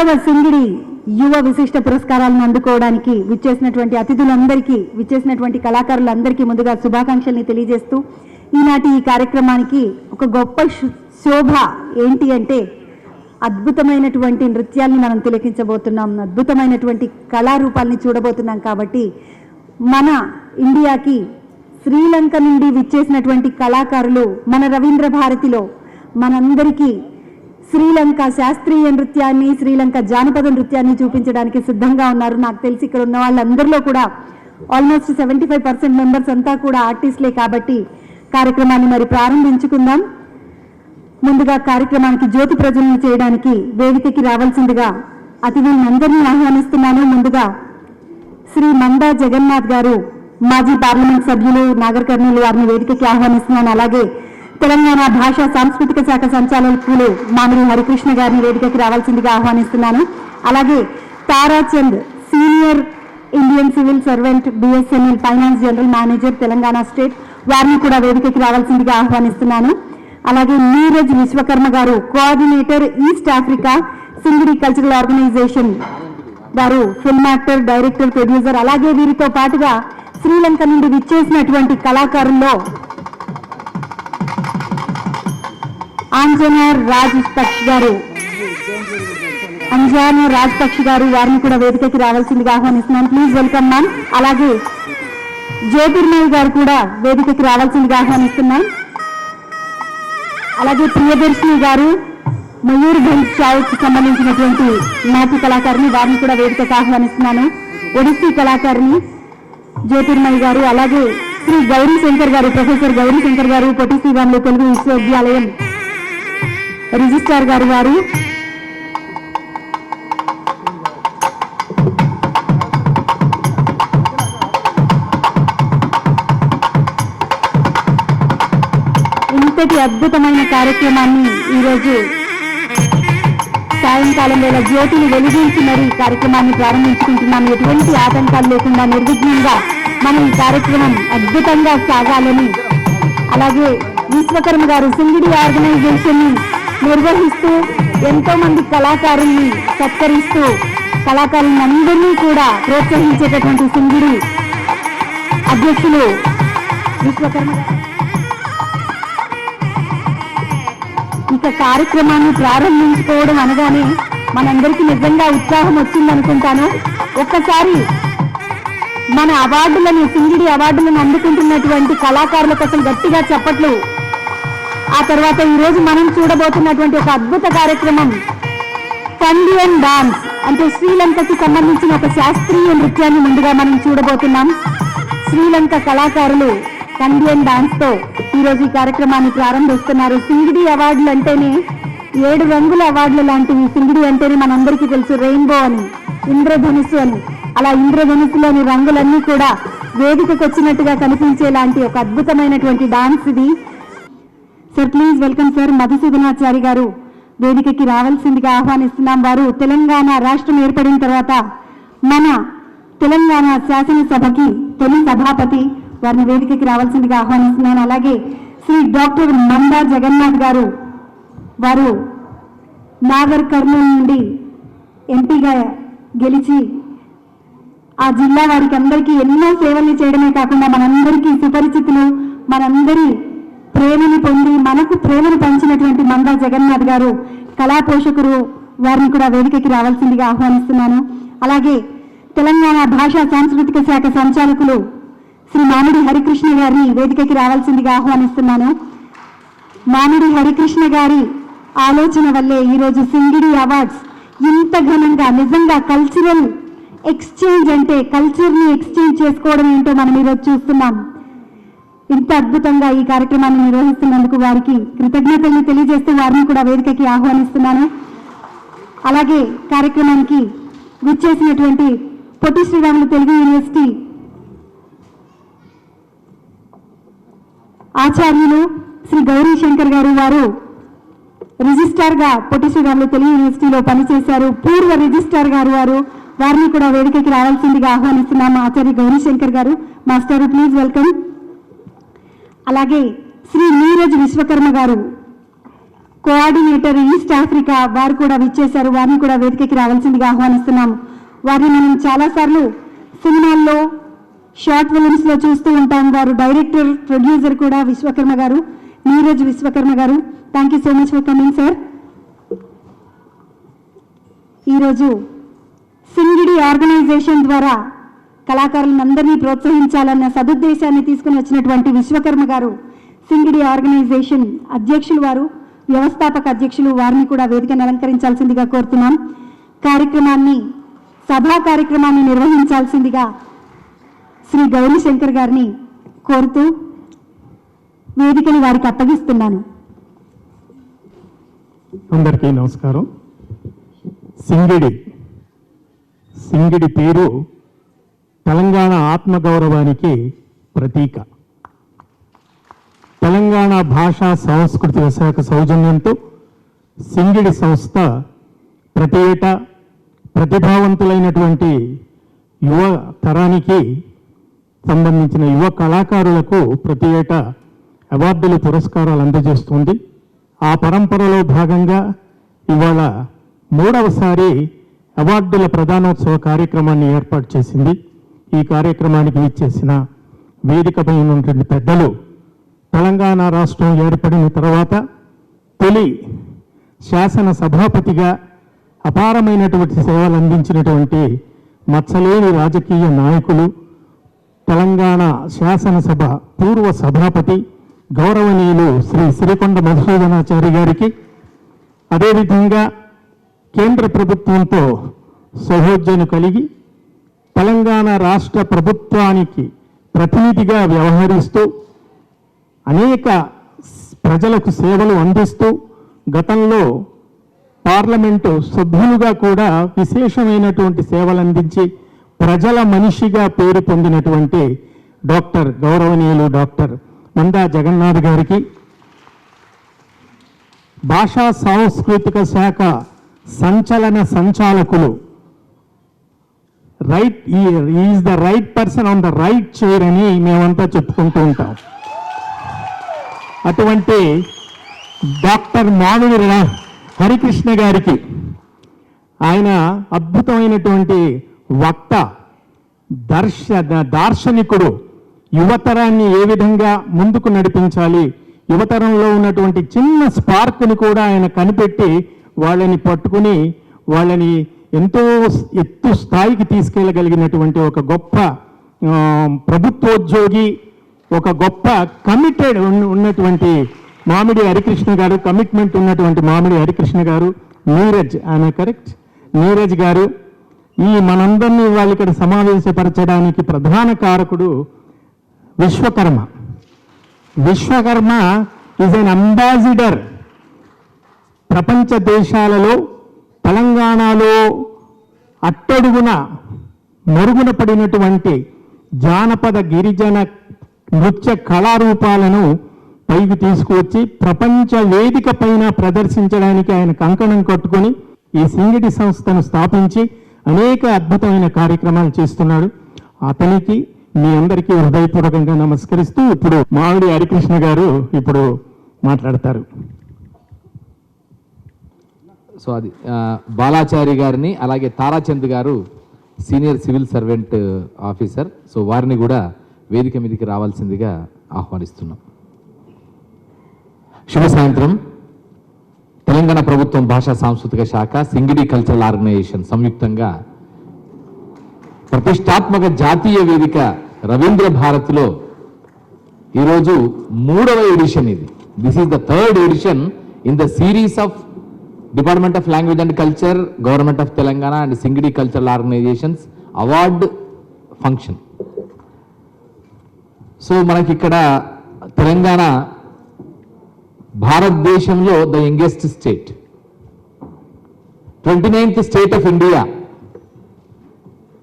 6వ సింగిడి యువ విశిష్ట పురస్కారాలను అందుకోవడానికి విచ్చేసినటువంటి అతిథులందరికీ, విచ్చేసినటువంటి కళాకారులందరికీ ముందుగా శుభాకాంక్షల్ని తెలియజేస్తూ ఈనాటి ఈ కార్యక్రమానికి ఒక గొప్ప శోభ ఏంటి అంటే అద్భుతమైనటువంటి నృత్యాన్ని మనం తిలకించబోతున్నాం, అద్భుతమైనటువంటి కళారూపాల్ని చూడబోతున్నాం. కాబట్టి మన ఇండియాకి శ్రీలంక నుండి విచ్చేసినటువంటి కళాకారులు మన రవీంద్ర భారతిలో మనందరికీ శ్రీలంక శాస్త్రీయ నృత్యాన్ని, శ్రీలంక జానపద నృత్యాన్ని చూపించడానికి సిద్ధంగా ఉన్నారు. నాకు తెలిసి ఇక్కడ ఉన్న వాళ్ళందరిలో కూడా ఆల్మోస్ట్ 75% మెంబర్స్ అంతా కూడా ఆర్టిస్టులే. కాబట్టి కార్యక్రమాన్ని మరి ప్రారంభించుకుందాం. ముందుగా కార్యక్రమానికి జ్యోతి ప్రజ్వలన చేయడానికి వేదికకి రావాల్సిందిగా అతిథులందరినీ ఆహ్వానిస్తున్నాను. ముందుగా శ్రీ మందా జగన్నాథ్ గారు, మాజీ పార్లమెంట్ సభ్యులు, నాగర్ కర్నూలు వారిని వేదికకి ఆహ్వానిస్తున్నాను. అలాగే తెలంగాణ భాషా సాంస్కృతిక శాఖ సంచాలకులు మామిడి హరికృష్ణ గారిని వేదికకి రావాల్సిందిగా ఆహ్వానిస్తున్నాను. అలాగే Tarachand, senior Indian civil servant, BSNL finance general manager, Telangana state, వారిని కూడా వేదికకి రావాల్సిందిగా ఆహ్వానిస్తున్నాను. అలాగే నీరజ్ విశ్వకర్మ గారు, coordinator east Africa Singidi cultural organization గారు, ఫిల్మ్ యాక్టర్, డైరెక్టర్, ప్రొడ్యూసర్. అలాగే వీరితో పాటుగా శ్రీలంక నుండి విచ్చేసినటువంటి కళాకారుల్లో అంజనా రాజపక్ష్ గారు, వారిని కూడా వేదికకి రావాల్సిందిగా ఆహ్వానిస్తున్నాను. Please welcome ma'am. అలాగే జ్యోతిర్మయి గారు కూడా వేదికకి రావాల్సిందిగా ఆహ్వానిస్తున్నాం. అలాగే ప్రియదర్శిని గారు, మయూర్భంజ్ షావుకి సంబంధించినటువంటి నాట్య కళాకారిని, వారిని కూడా వేదికకి ఆహ్వానిస్తున్నాను. ఒడిస్సీ కళాకారిని జ్యోతిర్మయి గారు. అలాగే శ్రీ గౌరీశంకర్ గారు, ప్రొఫెసర్ గౌరీశంకర్ గారు, పొట్టి శ్రీరాములు తెలుగు విశ్వవిద్యాలయం రిజిస్ట్రార్ గారు. వారు ఇంతటి అద్భుతమైన కార్యక్రమాన్ని ఈరోజు సాయంకాలం వేళ జ్యోతిని వెలిగించి మరి కార్యక్రమాన్ని ప్రారంభించుకుంటున్నాం. ఎటువంటి ఆటంకాలు లేకుండా నిర్విఘ్నంగా మనం ఈ కార్యక్రమం అద్భుతంగా సాగాలని, అలాగే విశ్వకర్మ గారు సింగిడి ఆర్గనైజేషన్ ని నిర్వహిస్తూ ఎంతో మంది కళాకారుల్ని సత్కరిస్తూ కళాకారులందరినీ కూడా ప్రోత్సహించేటటువంటి సింగిడి అధ్యక్షులు విశ్వకర్మ గారు. ఇక కార్యక్రమాన్ని ప్రారంభించుకోవడం అనగానే మనందరికీ నిజంగా ఉత్సాహం వచ్చిందనుకుంటాను. ఒక్కసారి మన అవార్డులను, సింగిడి అవార్డులను అందుకుంటున్నటువంటి కళాకారుల కోసం గట్టిగా చప్పట్లు. ఆ తర్వాత ఈరోజు మనం చూడబోతున్నటువంటి ఒక అద్భుత కార్యక్రమం కండియన్ డాన్స్, అంటే శ్రీలంకకి సంబంధించిన ఒక శాస్త్రీయ నృత్యాన్ని ముందుగా మనం చూడబోతున్నాం. శ్రీలంక కళాకారులు కండియన్ డాన్స్ తో ఈరోజు ఈ కార్యక్రమాన్ని ప్రారంభిస్తున్నారు. సింగిడి అవార్డులు అంటేనే 7 రంగుల అవార్డులు లాంటివి. సింగిడి అంటేనే మనందరికీ తెలుసు రెయిన్బో అని, ఇంద్రధనుస్సు అని. అలా ఇంద్రధనుస్సులోని రంగులన్నీ కూడా వేదికకు వచ్చినట్టుగా కనిపించేలాంటి ఒక అద్భుతమైనటువంటి డాన్స్ ఇది. Sir please welcome sir. Madhusudanachari గారు వేదికకి రావాల్సిందిగా ఆహ్వానిస్తున్నాం. వారు తెలంగాణ రాష్ట్రం ఏర్పడిన తర్వాత మన తెలంగాణ శాసనసభకి తొలి సభాపతి, వారిని వేదికకి రావాల్సిందిగా ఆహ్వానిస్తున్నాను. అలాగే శ్రీ డాక్టర్ మందా జగన్నాథ్ గారు, వారు నాగర్ కర్నూలు నుండి ఎంపీగా గెలిచి ఆ జిల్లా వారికి అందరికీ ఎన్నో సేవల్ని చేయడమే కాకుండా మనందరికీ సుపరిచితులు, మనందరి ప్రేమని పొంది మనకు ప్రేమను పంచినటువంటి మందా జగన్నాథ్ గారు కళా పోషకులు, వారిని కూడా వేదికకి రావాల్సిందిగా ఆహ్వానిస్తున్నాను. అలాగే తెలంగాణ భాషా సాంస్కృతిక శాఖ సంచాలకులు శ్రీ మామిడి హరికృష్ణ గారిని వేదికకి రావాల్సిందిగా ఆహ్వానిస్తున్నాను. మామిడి హరికృష్ణ గారి ఆలోచన వల్లే ఈరోజు సింగిడి అవార్డ్స్ ఇంత ఘనంగా, నిజంగా కల్చరల్ ఎక్స్చేంజ్ అంటే కల్చర్ని ఎక్స్చేంజ్ చేసుకోవడం ఏంటో మనం ఈరోజు చూస్తున్నాం. ఇంత అద్భుతంగా ఈ కార్యక్రమాన్ని నిర్వహిస్తున్నందుకు వారికి కృతజ్ఞతల్ని తెలియజేస్తూ వారిని కూడా వేదికకి ఆహ్వానిస్తున్నాను. అలాగే కార్యక్రమానికి విచ్చేసినటువంటి పొట్టి శ్రీరాములు తెలుగు యూనివర్సిటీ ఆచార్యులు శ్రీ గౌరీశంకర్ గారు, వారు రిజిస్ట్రార్గా పొట్టి శ్రీరాములు తెలుగు యూనివర్సిటీలో పనిచేశారు. పూర్వ రిజిస్ట్రార్ గారు వారిని కూడా వేదికకి రావాల్సిందిగా ఆహ్వానిస్తున్నాము. ఆచార్య గౌరీశంకర్ గారు, మాస్టర్ ప్లీజ్ వెల్కమ్. అలాగే శ్రీ నీరజ్ విశ్వకర్మ గారు, కోఆర్డినేటర్ ఈస్ట్ ఆఫ్రికా వారు కూడా విచ్చేశారు. వారిని కూడా వేదికకి రావాల్సిందిగా ఆహ్వానిస్తున్నాము. వారిని మనం చాలాసార్లు సినిమాల్లో, షార్ట్ ఫిలిమ్స్లో చూస్తూ ఉంటాం. వారు డైరెక్టర్, ప్రొడ్యూసర్ కూడా విశ్వకర్మ గారు, నీరజ్ విశ్వకర్మ గారు. Thank you so much for coming sir. ఈరోజు సింగిడి ఆర్గనైజేషన్ ద్వారా కళాకారులందరినీ ప్రోత్సహించాలన్న సదుద్దేశాన్ని తీసుకుని వచ్చినటువంటి విశ్వకర్మ గారు, సింగిడి ఆర్గనైజేషన్ అధ్యక్షులు వారు, వ్యవస్థాపక అధ్యక్షులు, వారిని కూడా వేదికను అలంకరించాల్సిందిగా కోరుతున్నాం. సభా కార్యక్రమాన్ని నిర్వహించాల్సిందిగా శ్రీ గౌరీశంకర్ గారిని కోరుతూ వేదికని వారికి అప్పగిస్తున్నాను. అందరికీ నమస్కారం. సింగిడి పేరు తెలంగాణ ఆత్మగౌరవానికి ప్రతీక. తెలంగాణ భాషా సంస్కృతి శాఖ సౌజన్యంతో సింగిడి సంస్థ ప్రతి ఏటా ప్రతిభావంతులైనటువంటి యువ తరానికి సంబంధించిన యువ కళాకారులకు ప్రతి ఏటా అవార్డులు, పురస్కారాలు అందజేస్తుంది. ఆ పరంపరలో భాగంగా ఇవాళ 3వసారి అవార్డుల ప్రదానోత్సవ కార్యక్రమాన్ని ఏర్పాటు చేసింది. ఈ కార్యక్రమానికి విచ్చేసిన వేదికపై ఉన్నటువంటి పెద్దలు, తెలంగాణ రాష్ట్రం ఏర్పడిన తర్వాత తొలి శాసన సభాపతిగా అపారమైనటువంటి సేవలు అందించినటువంటి మచ్చలేని రాజకీయ నాయకులు, తెలంగాణ శాసనసభ పూర్వ సభాపతి గౌరవనీయులు శ్రీ శ్రీకొండ మధుసూదనాచారి గారికి, అదేవిధంగా కేంద్ర ప్రభుత్వంతో సహోద్యను కలిగి తెలంగాణ రాష్ట్ర ప్రభుత్వానికి ప్రతినిధిగా వ్యవహరిస్తూ అనేక ప్రజలకు సేవలు అందిస్తూ గతంలో పార్లమెంటు సభ్యులుగా కూడా విశేషమైనటువంటి సేవలు అందించి ప్రజల మనిషిగా పేరు పొందినటువంటి గౌరవనీయులు డాక్టర్ మందా జగన్నాథ్ గారికి, భాషా సాంస్కృతిక శాఖ సంచలన సంచాలకులు, is the right person on the right chair అని మేమంతా చెప్పుకుంటూ ఉంటాం. అటువంటి డాక్టర్ మామిడి హరికృష్ణ గారికి, ఆయన అద్భుతమైనటువంటి వక్త, దార్శనికుడు. యువతరాన్ని ఏ విధంగా ముందుకు నడిపించాలి, యువతరంలో ఉన్నటువంటి చిన్న స్పార్క్ని కూడా ఆయన కనిపెట్టి వాళ్ళని పట్టుకుని వాళ్ళని ఎంతో ఎత్తు స్థాయికి తీసుకెళ్ళగలిగినటువంటి ఒక గొప్ప ప్రభుత్వోద్యోగి, ఒక గొప్ప కమిటెడ్ ఉన్నటువంటి మామిడి హరికృష్ణ గారు, కమిట్మెంట్ ఉన్నటువంటి మామిడి హరికృష్ణ గారు, నీరజ్, ఆమె కరెక్ట్, నీరజ్ గారు. ఈ మనందరినీ వాళ్ళు ఇక్కడ సమావేశపరచడానికి ప్రధాన కారకుడు Vishwakarma. Vishwakarma is an ambassador. ప్రపంచ దేశాలలో తెలంగాణలో అట్టడుగున మరుగున పడినటువంటి జానపద, గిరిజన నృత్య కళారూపాలను పైకి తీసుకువచ్చి ప్రపంచ వేదిక పైన ప్రదర్శించడానికి ఆయన కంకణం కట్టుకొని ఈ సింగిడి సంస్థను స్థాపించి అనేక అద్భుతమైన కార్యక్రమాలు చేస్తున్నాడు. అతనికి మీ అందరికీ హృదయపూర్వకంగా నమస్కరిస్తూ ఇప్పుడు మామిడి హరికృష్ణ గారు ఇప్పుడు మాట్లాడతారు. సో అది బాలాచారి గారిని, అలాగే తారాచంద్ గారు senior civil servant officer, so వారిని కూడా వేదిక మీదకి రావాల్సిందిగా ఆహ్వానిస్తున్నాం. శుభ సాయంత్రం. తెలంగాణ ప్రభుత్వం భాషా సాంస్కృతిక శాఖ, సింగిడి కల్చరల్ ఆర్గనైజేషన్ సంయుక్తంగా ప్రతిష్టాత్మక జాతీయ వేదిక రవీంద్ర భారతిలో ఈరోజు 3వ ఎడిషన్ ఇది. This is the 3rd edition in the series of department of language and culture, government of Telangana and Singidi cultural organizations award function. So మనకి ఇక్కడ తెలంగాణ భారతదేశంలో the youngest state, 29th state of India.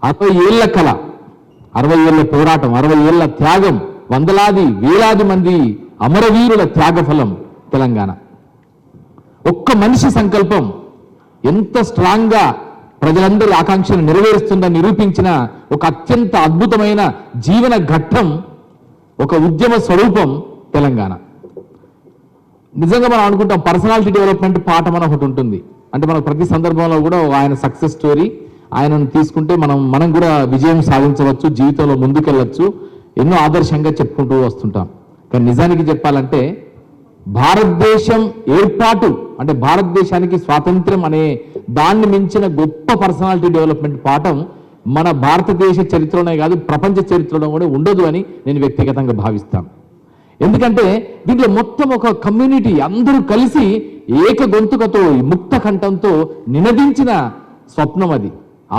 60 ఏళ్ల కళ, 60 ఏళ్ల పోరాటం, 60 ఏళ్ల త్యాగం, వందలాది వేలాది మంది అమరవీరుల త్యాగఫలం తెలంగాణ. ఒక్క మనిషి సంకల్పం ఎంత స్ట్రాంగ్ గా ప్రజలందరి ఆకాంక్షను నెరవేరుస్తుందని నిరూపించిన ఒక అత్యంత అద్భుతమైన జీవన ఘట్టం, ఒక ఉద్యమ స్వరూపం తెలంగాణ. నిజంగా మనం అనుకుంటాం పర్సనాలిటీ డెవలప్మెంట్ పాఠం అని ఒకటి ఉంటుంది. అంటే మనకు ప్రతి సందర్భంలో కూడా ఆయన సక్సెస్ స్టోరీ ఆయనను తీసుకుంటే మనం కూడా విజయం సాధించవచ్చు, జీవితంలో ముందుకెళ్ళచ్చు, ఎన్నో ఆదర్శంగా చెప్పుకుంటూ వస్తుంటాం. కానీ నిజానికి చెప్పాలంటే భారతదేశం ఏర్పాటు అంటే భారతదేశానికి స్వాతంత్ర్యం అనే దాన్ని మించిన గొప్ప పర్సనాలిటీ డెవలప్మెంట్ పాఠం మన భారతదేశ చరిత్రలోనే కాదు ప్రపంచ చరిత్రలో కూడా ఉండదు అని నేను వ్యక్తిగతంగా భావిస్తాను. ఎందుకంటే దీంట్లో మొత్తం ఒక కమ్యూనిటీ అందరూ కలిసి ఏక గొంతుకతో ముక్త కంఠంతో నినదించిన స్వప్నం అది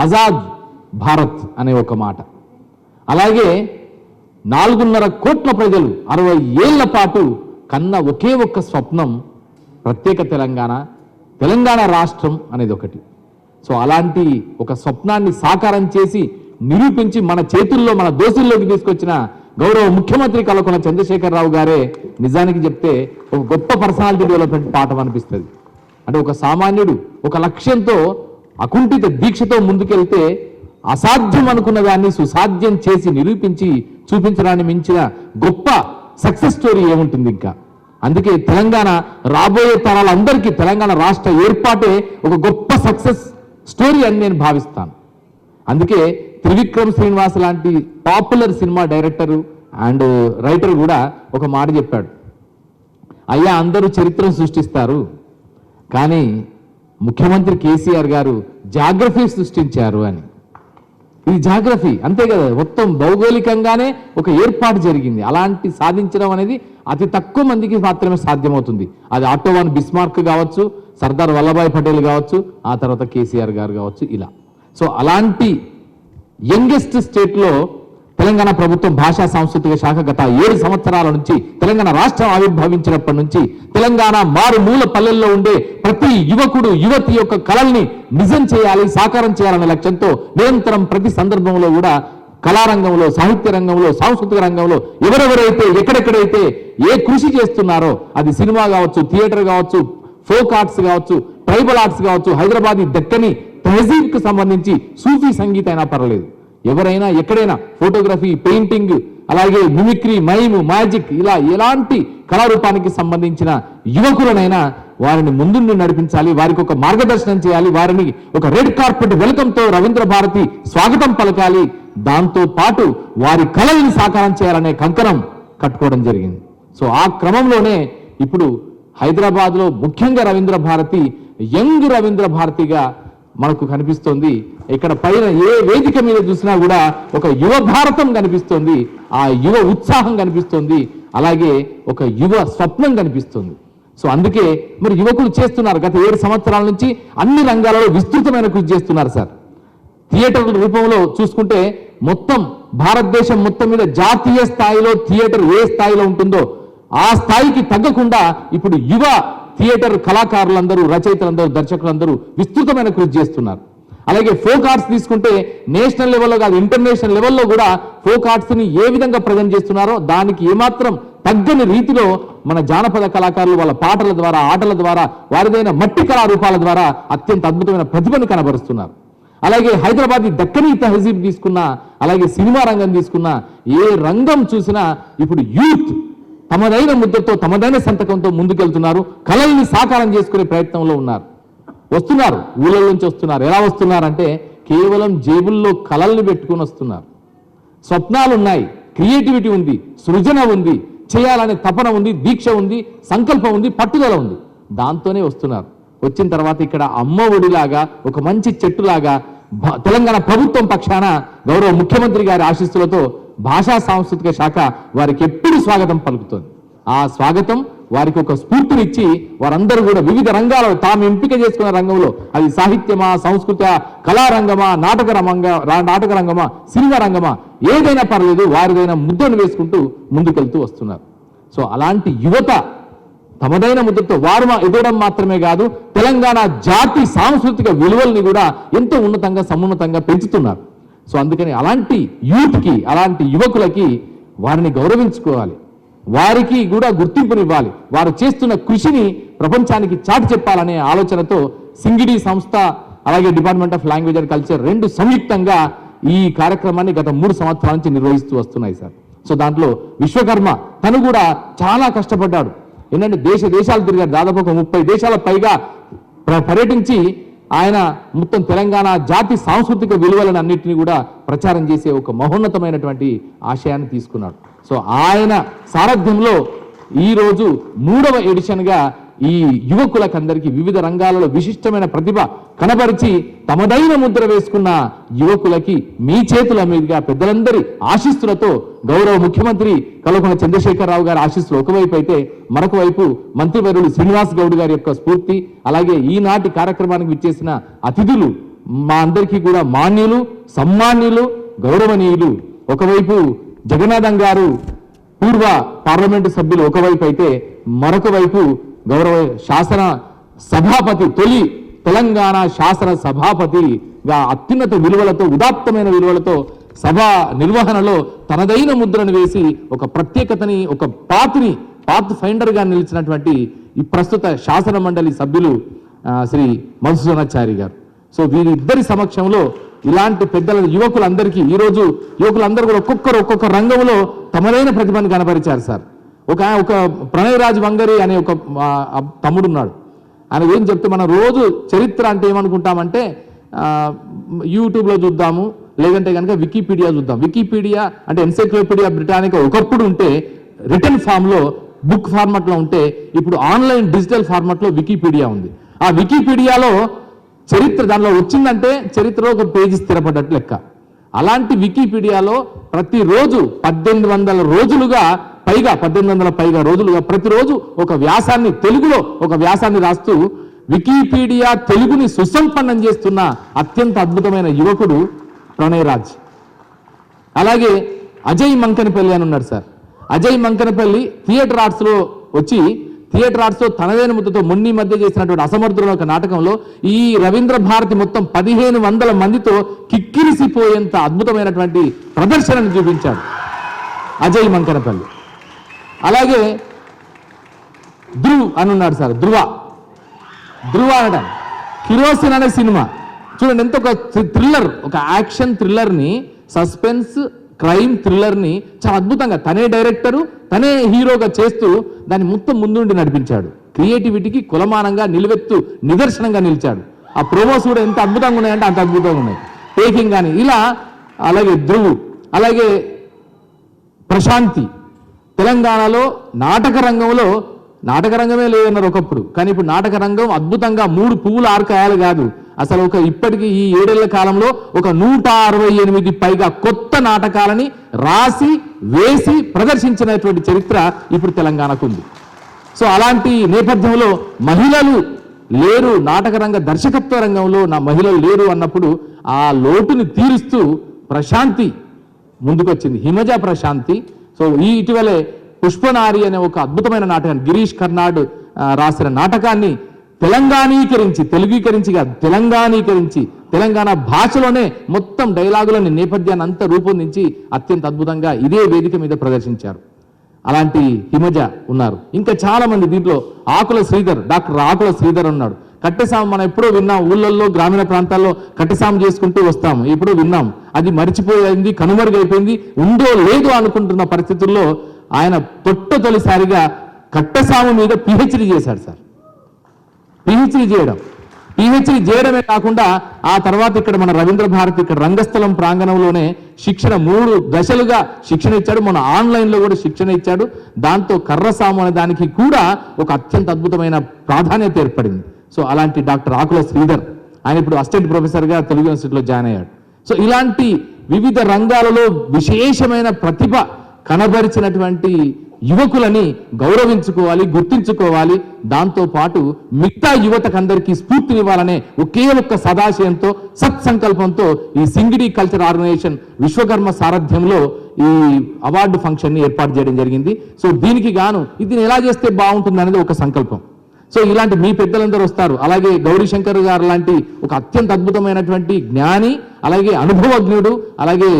ఆజాద్ భారత్ అనే ఒక మాట. అలాగే 4.5 కోట్ల ప్రజలు 60 ఏళ్ల పాటు కన్న ఒకే ఒక్క స్వప్నం ప్రత్యేక తెలంగాణ రాష్ట్రం అనేది ఒకటి. సో అలాంటి ఒక స్వప్నాన్ని సాకారం చేసి నిరూపించి మన చేతుల్లో మన దోసుల్లోకి తీసుకొచ్చిన గౌరవ ముఖ్యమంత్రి కల్వకుంట్ల చంద్రశేఖరరావు గారే నిజానికి చెప్తే ఒక గొప్ప పర్సనాలిటీ డెవలప్మెంట్ పాఠం అనిపిస్తుంది. అంటే ఒక సామాన్యుడు ఒక లక్ష్యంతో అకుంఠిత దీక్షతో ముందుకెళ్తే అసాధ్యం అనుకున్న దాన్ని సుసాధ్యం చేసి నిరూపించి చూపించడాన్ని మించిన గొప్ప సక్సెస్ స్టోరీ ఏముంటుంది ఇంకా. అందుకే తెలంగాణ రాబోయే తరాలందరికీ తెలంగాణ రాష్ట్ర ఏర్పాటే ఒక గొప్ప సక్సెస్ స్టోరీ అని నేను భావిస్తాను. అందుకే త్రివిక్రమ్ శ్రీనివాస్ లాంటి popular cinema director and writer కూడా ఒక మాట చెప్పాడు, అయ్యా అందరూ చరిత్రను సృష్టిస్తారు కానీ ముఖ్యమంత్రి కేసీఆర్ గారు జాగ్రఫీ సృష్టించారు అని. ఇది జాగ్రఫీ అంతే కదా, మొత్తం భౌగోళికంగానే ఒక ఏర్పాటు జరిగింది. అలాంటి సాధించడం అనేది అతి తక్కువ మందికి మాత్రమే సాధ్యమవుతుంది. అది ఆటోవాన్ బిస్మార్క్ కావచ్చు, సర్దార్ వల్లభాయ్ పటేల్ కావచ్చు, ఆ తర్వాత కేసీఆర్ గారు కావచ్చు, ఇలా. సో అలాంటి యంగెస్ట్ స్టేట్లో తెలంగాణ ప్రభుత్వం భాషా సాంస్కృతిక శాఖ గత 7 సంవత్సరాల నుంచి తెలంగాణ రాష్ట్రం ఆవిర్భవించినప్పటి నుంచి తెలంగాణ మారుమూల పల్లెల్లో ఉండే ప్రతి యువకుడు యువతి యొక్క కళల్ని నిజం చేయాలి, సాకారం చేయాలనే లక్ష్యంతో నిరంతరం ప్రతి సందర్భంలో కూడా కళారంగంలో, సాహిత్య రంగంలో, సాంస్కృతిక రంగంలో ఎవరెవరైతే ఎక్కడెక్కడైతే ఏ కృషి చేస్తున్నారో అది సినిమా కావచ్చు, థియేటర్ కావచ్చు, ఫోక్ ఆర్ట్స్ కావచ్చు, ట్రైబల్ ఆర్ట్స్ కావచ్చు, హైదరాబాదీ దక్కని తహజీబ్కి సంబంధించి సూఫీ సంగీతం అయినా పర్లేదు, ఎవరైనా ఎక్కడైనా ఫోటోగ్రఫీ, పెయింటింగ్, అలాగే మిమిక్రీ, మైమ్, మ్యాజిక్, ఇలా ఎలాంటి కళారూపానికి సంబంధించిన యువకులనైనా వారిని ముందుండి నడిపించాలి, వారికి ఒక మార్గదర్శనం చేయాలి, వారిని ఒక రెడ్ కార్పెట్ వెల్కమ్తో రవీంద్ర భారతి స్వాగతం పలకాలి, దాంతో పాటు వారి కళల్ని సాకారం చేయాలనే కంకణం కట్టుకోవడం జరిగింది. సో ఆ క్రమంలోనే ఇప్పుడు హైదరాబాద్లో ముఖ్యంగా రవీంద్ర భారతి యంగ్ రవీంద్ర భారతిగా మనకు కనిపిస్తోంది. ఇక్కడ పైన ఏ వేదిక మీద చూసినా కూడా ఒక యువ భారతం కనిపిస్తోంది, ఆ యువ ఉత్సాహం కనిపిస్తోంది, అలాగే ఒక యువ స్వప్నం కనిపిస్తుంది. సో అందుకే మరి యువకులు చేస్తున్నారు, గత 7 సంవత్సరాల నుంచి అన్ని రంగాలలో విస్తృతమైన కృషి చేస్తున్నారు సార్. థియేటర్ రూపంలో చూసుకుంటే మొత్తం భారతదేశం మొత్తం మీద జాతీయ స్థాయిలో థియేటర్ ఏ స్థాయిలో ఉంటుందో ఆ స్థాయికి తగ్గకుండా ఇప్పుడు యువ థియేటర్ కళాకారులందరూ, రచయితలందరూ, దర్శకులందరూ విస్తృతమైన కృషి చేస్తున్నారు. అలాగే ఫోక్ ఆర్ట్స్ తీసుకుంటే నేషనల్ లెవెల్లో కాదు ఇంటర్నేషనల్ లెవెల్లో కూడా ఫోక్ ఆర్ట్స్ని ఏ విధంగా ప్రజెంట్ చేస్తున్నారో దానికి ఏమాత్రం తగ్గని రీతిలో మన జానపద కళాకారులు వాళ్ళ పాటల ద్వారా, ఆటల ద్వారా, వారిదైన మట్టి కళారూపాల ద్వారా అత్యంత అద్భుతమైన ప్రతిభను కనబరుస్తున్నారు. అలాగే హైదరాబాద్ దక్కనీ తహజీబ్ తీసుకున్నా, అలాగే సినిమా రంగం తీసుకున్నా, ఏ రంగం చూసినా ఇప్పుడు యూత్ తమదైన ముద్రతో, తమదైన సంతకంతో ముందుకెళ్తున్నారు, కళల్ని సాకారం చేసుకునే ప్రయత్నంలో ఉన్నారు. వస్తున్నారు, ఊళ్ళ నుంచి వస్తున్నారు. ఎలా వస్తున్నారంటే కేవలం జేబుల్లో కళల్ని పెట్టుకుని వస్తున్నారు. స్వప్నాలు ఉన్నాయి, క్రియేటివిటీ ఉంది, సృజన ఉంది, చేయాలనే తపన ఉంది, దీక్ష ఉంది, సంకల్పం ఉంది, పట్టుదల ఉంది, దాంతోనే వస్తున్నారు. వచ్చిన తర్వాత ఇక్కడ అమ్మ ఒడిలాగా ఒక మంచి చెట్టులాగా తెలంగాణ ప్రభుత్వం పక్షాన గౌరవ ముఖ్యమంత్రి గారి ఆశీస్సులతో భాషా సాంస్కృతిక శాఖ వారికి ఎప్పుడు స్వాగతం పలుకుతుంది. ఆ స్వాగతం వారికి ఒక స్ఫూర్తినిచ్చి వారందరూ కూడా వివిధ రంగాల్లో తాము ఎంపిక చేసుకున్న రంగంలో, అది సాహిత్యమా, సంస్కృత, కళారంగమా, నాటక రంగమా, సినిమా రంగమా, ఏదైనా పర్లేదు, వారిదైనా ముద్దను వేసుకుంటూ ముందుకెళ్తూ వస్తున్నారు. సో అలాంటి యువత తమదైన ముద్రతో వారు ఎదగడం మాత్రమే కాదు, తెలంగాణ జాతి సాంస్కృతిక విలువల్ని కూడా ఎంతో ఉన్నతంగా, సమున్నతంగా పెంచుతున్నారు. సో అందుకని అలాంటి యూత్కి, అలాంటి యువకులకి వారిని గౌరవించుకోవాలి, వారికి కూడా గుర్తింపునివ్వాలి, వారు చేస్తున్న కృషిని ప్రపంచానికి చాటి చెప్పాలనే ఆలోచనతో సింగిడి సంస్థ అలాగే department of language and culture 2 సంయుక్తంగా ఈ కార్యక్రమాన్ని గత 3 సంవత్సరాల నుంచి నిర్వహిస్తూ వస్తున్నాయి సార్. సో దాంట్లో విశ్వకర్మ తను కూడా చాలా కష్టపడ్డాడు. ఏంటంటే దేశాలు తిరిగారు. దాదాపు ఒక 30 దేశాల పైగా పర్యటించి ఆయన మొత్తం తెలంగాణ జాతి సాంస్కృతిక విలువలను అన్నింటినీ కూడా ప్రచారం చేసే ఒక మహోన్నతమైనటువంటి ఆశయాన్ని తీసుకున్నాడు. సో ఆయన సారథ్యంలో ఈరోజు 3వ ఎడిషన్గా ఈ యువకులకందరికీ వివిధ రంగాలలో విశిష్టమైన ప్రతిభ కనబరిచి తమదైన ముద్ర వేసుకున్న యువకులకి మీ చేతుల మీదుగా పెద్దలందరి ఆశీస్సులతో గౌరవ ముఖ్యమంత్రి కల్వకుంట్ల చంద్రశేఖరరావు గారి ఆశీస్సులు ఒకవైపు అయితే, మరొక వైపు మంత్రివర్యులు శ్రీనివాస్ గౌడ్ గారి యొక్క స్ఫూర్తి, అలాగే ఈనాటి కార్యక్రమానికి విచ్చేసిన అతిథులు మా అందరికీ కూడా మాన్యులు, సమ్మాన్యులు, గౌరవనీయులు. ఒకవైపు జగన్నాథం గారు పూర్వ పార్లమెంటు సభ్యులు ఒకవైపు అయితే, మరొక వైపు గౌరవ శాసన సభాపతి, తొలి తెలంగాణ శాసన సభాపతిగా అత్యున్నత విలువలతో, ఉదాత్తమైన విలువలతో సభ నిర్వహణలో తనదైన ముద్రను వేసి ఒక ప్రత్యేకతని, ఒక పాత్ ఫైండర్గా నిలిచినటువంటి ఈ ప్రస్తుత శాసన మండలి సభ్యులు శ్రీ మధుసూదనాచారి గారు. సో వీరిద్దరి సమక్షంలో ఇలాంటి పెద్దల యువకులందరికీ ఈరోజు యువకులందరూ కూడా ఒక్కొక్క రంగంలో తమదైన ప్రతిభను కనబరిచారు సార్. ఒక ప్రణయ్ రాజ్ వంగరి అనే ఒక తమ్ముడున్నాడు. ఆయన ఏం చెప్తే, మనం రోజు చరిత్ర అంటే ఏమనుకుంటామంటే యూట్యూబ్లో చూద్దాము, లేదంటే కనుక వికీపీడియా చూద్దాం. వికీపీడియా అంటే ఎన్సైక్లోపీడియా బ్రిటానికా ఒకప్పుడు ఉంటే రిటర్న్ ఫామ్లో బుక్ ఫార్మాట్లో ఉంటే, ఇప్పుడు ఆన్లైన్ డిజిటల్ ఫార్మాట్లో వికీపీడియా ఉంది. ఆ వికీపీడియాలో చరిత్ర దానిలో వచ్చిందంటే చరిత్రలో ఒక పేజీ స్థిరపడ్డట్టు లెక్క. అలాంటి వికీపీడియాలో ప్రతిరోజు 1800 రోజులుగా ప్రతిరోజు ఒక వ్యాసాన్ని, తెలుగులో ఒక వ్యాసాన్ని రాస్తూ వికీపీడియా తెలుగుని సుసంపన్నం చేస్తున్న అత్యంత అద్భుతమైన యువకుడు ప్రణయ్ రాజ్. అలాగే అజయ్ మంకనపల్లి అని ఉన్నాడు సార్. అజయ్ మంకనపల్లి థియేటర్ ఆర్ట్స్లో తనదైన ముద్దతో మొన్ని మధ్య చేసినటువంటి అసమర్థుల ఒక నాటకంలో ఈ రవీంద్ర భారతి మొత్తం 1500 మందితో కిక్కిరిసిపోయేంత అద్భుతమైనటువంటి ప్రదర్శనను చూపించాడు అజయ్ మంకనపల్లి. అలాగే ధ్రువ్ అని ఉన్నాడు సార్. ధ్రువ అనట కిరోసిన్ అనే సినిమా చూడండి, ఎంత ఒక థ్రిల్లర్, ఒక యాక్షన్ థ్రిల్లర్ని, సస్పెన్స్ క్రైమ్ థ్రిల్లర్ని చాలా అద్భుతంగా తనే డైరెక్టరు, తనే హీరోగా చేస్తూ దాన్ని మొత్తం ముందుండి నడిపించాడు. క్రియేటివిటీకి కులమానంగా నిలువెత్తు నిదర్శనంగా నిలిచాడు. ఆ ప్రోమోస్ కూడా ఎంత అద్భుతంగా ఉన్నాయంటే అంత అద్భుతంగా ఉన్నాయి, టేకింగ్ కానీ ఇలా. అలాగే ధ్రువ్, అలాగే ప్రశాంతి. తెలంగాణలో నాటక రంగమే లేదన్నారు ఒకప్పుడు, కానీ ఇప్పుడు నాటక రంగం అద్భుతంగా 3 పువ్వులు 6 కాయలు కాదు, అసలు ఇప్పటికీ ఈ 7 ఏళ్ల కాలంలో ఒక 168 పైగా కొత్త నాటకాలని రాసి వేసి ప్రదర్శించినటువంటి చరిత్ర ఇప్పుడు తెలంగాణకు ఉంది. సో అలాంటి నేపథ్యంలో మహిళలు లేరు, నాటక రంగ దర్శకత్వ రంగంలో మహిళలు లేరు అన్నప్పుడు ఆ లోటుని తీరుస్తూ ప్రశాంతి ముందుకొచ్చింది, హిమజ ప్రశాంతి. సో ఇటీవలే పుష్పనారి అనే ఒక అద్భుతమైన నాటకాన్ని, గిరీష్ కర్నాడ్ రాసిన నాటకాన్ని తెలంగాణీకరించి తెలంగాణ భాషలోనే మొత్తం డైలాగులని, నేపథ్యాన్ని అంతా రూపొందించి అత్యంత అద్భుతంగా ఇదే వేదిక మీద ప్రదర్శించారు. అలాంటి హిమజ ఉన్నారు. ఇంకా చాలా మంది దీంట్లో డాక్టర్ ఆకుల శ్రీధర్ ఉన్నాడు. కట్టెసాము మనం ఎప్పుడో విన్నాం, ఊళ్ళల్లో గ్రామీణ ప్రాంతాల్లో కట్టెసాము చేసుకుంటూ వస్తాము, ఎప్పుడో విన్నాం. అది మరిచిపోయింది, కనుమరుగైపోయింది, ఉందో లేదో అనుకుంటున్న పరిస్థితుల్లో ఆయన తొలిసారిగా కట్టెసాము మీద పిహెచ్డి చేశాడు సార్. పిహెచ్డి చేయడమే కాకుండా ఆ తర్వాత ఇక్కడ మన రవీంద్ర భారతి ఇక్కడ రంగస్థలం ప్రాంగణంలోనే శిక్షణ 3 దశలుగా శిక్షణ ఇచ్చాడు. మన ఆన్లైన్లో కూడా శిక్షణ ఇచ్చాడు. దాంతో కర్రసాము అనే దానికి కూడా ఒక అత్యంత అద్భుతమైన ప్రాధాన్యత ఏర్పడింది. సో అలాంటి డాక్టర్ ఆకుల శ్రీధర్, ఆయన ఇప్పుడు అసిస్టెంట్ ప్రొఫెసర్గా తెలుగు యూనివర్సిటీలో జాయిన్ అయ్యాడు. సో ఇలాంటి వివిధ రంగాలలో విశేషమైన ప్రతిభ కనబరిచినటువంటి యువకులని గౌరవించుకోవాలి, గుర్తించుకోవాలి. దాంతోపాటు మిగతా యువతకందరికీ స్ఫూర్తినివ్వాలనే ఒకే ఒక్క సదాశయంతో, సత్సంకల్పంతో ఈ సింగిడి కల్చర్ ఆర్గనైజేషన్ విశ్వకర్మ సారథ్యంలో ఈ అవార్డు ఫంక్షన్ని ఏర్పాటు చేయడం జరిగింది. సో దీనికి గాను ఇది ఎలా చేస్తే బాగుంటుంది అనేది ఒక సంకల్పం. సో ఇలాంటి మీ పెద్దలందరూ వస్తారు. అలాగే గౌరీశంకర్ గారు లాంటి ఒక అత్యంత అద్భుతమైనటువంటి జ్ఞాని, అలాగే అనుభవజ్ఞుడు, అలాగే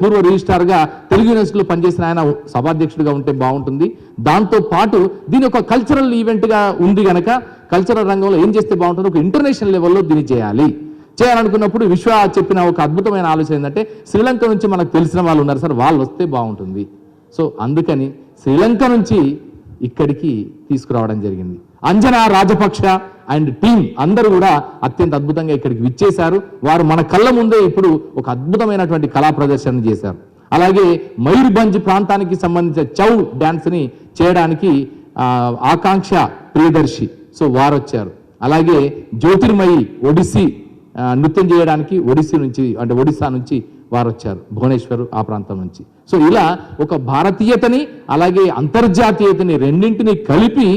పూర్వ రిజిస్ట్రార్గా తెలుగు యూనివర్సిటీలో పనిచేసిన ఆయన సభాధ్యక్షుడిగా ఉంటే బాగుంటుంది. దాంతో పాటు దీని ఒక కల్చరల్ ఈవెంట్గా ఉంది కనుక కల్చరల్ రంగంలో ఏం చేస్తే బాగుంటుంది, ఒక ఇంటర్నేషనల్ లెవెల్లో దీన్ని చేయాలనుకున్నప్పుడు విశ్వ చెప్పిన ఒక అద్భుతమైన ఆలోచన ఏంటంటే, శ్రీలంక నుంచి మనకు తెలిసిన వాళ్ళు ఉన్నారు సార్, వాళ్ళు వస్తే బాగుంటుంది. సో అందుకని శ్రీలంక నుంచి ఇక్కడికి తీసుకురావడం జరిగింది. అంజనా రాజపక్ష అండ్ టీం అందరూ కూడా అత్యంత అద్భుతంగా ఇక్కడికి విచ్చేశారు. వారు మన కళ్ళ ముందే ఇప్పుడు ఒక అద్భుతమైనటువంటి కళా ప్రదర్శన చేశారు. అలాగే మయూర్భంజ్ ప్రాంతానికి సంబంధించిన చౌ డ్యాన్స్ని చేయడానికి ఆకాంక్ష ప్రియదర్శి సో వారు వచ్చారు. అలాగే జ్యోతిర్మయి ఒడిస్సీ నృత్యం చేయడానికి ఒడిస్సా నుంచి వారు వచ్చారు, భువనేశ్వర్ ఆ ప్రాంతం నుంచి. సో ఇలా ఒక భారతీయతని అలాగే అంతర్జాతీయతని రెండింటిని కలిపి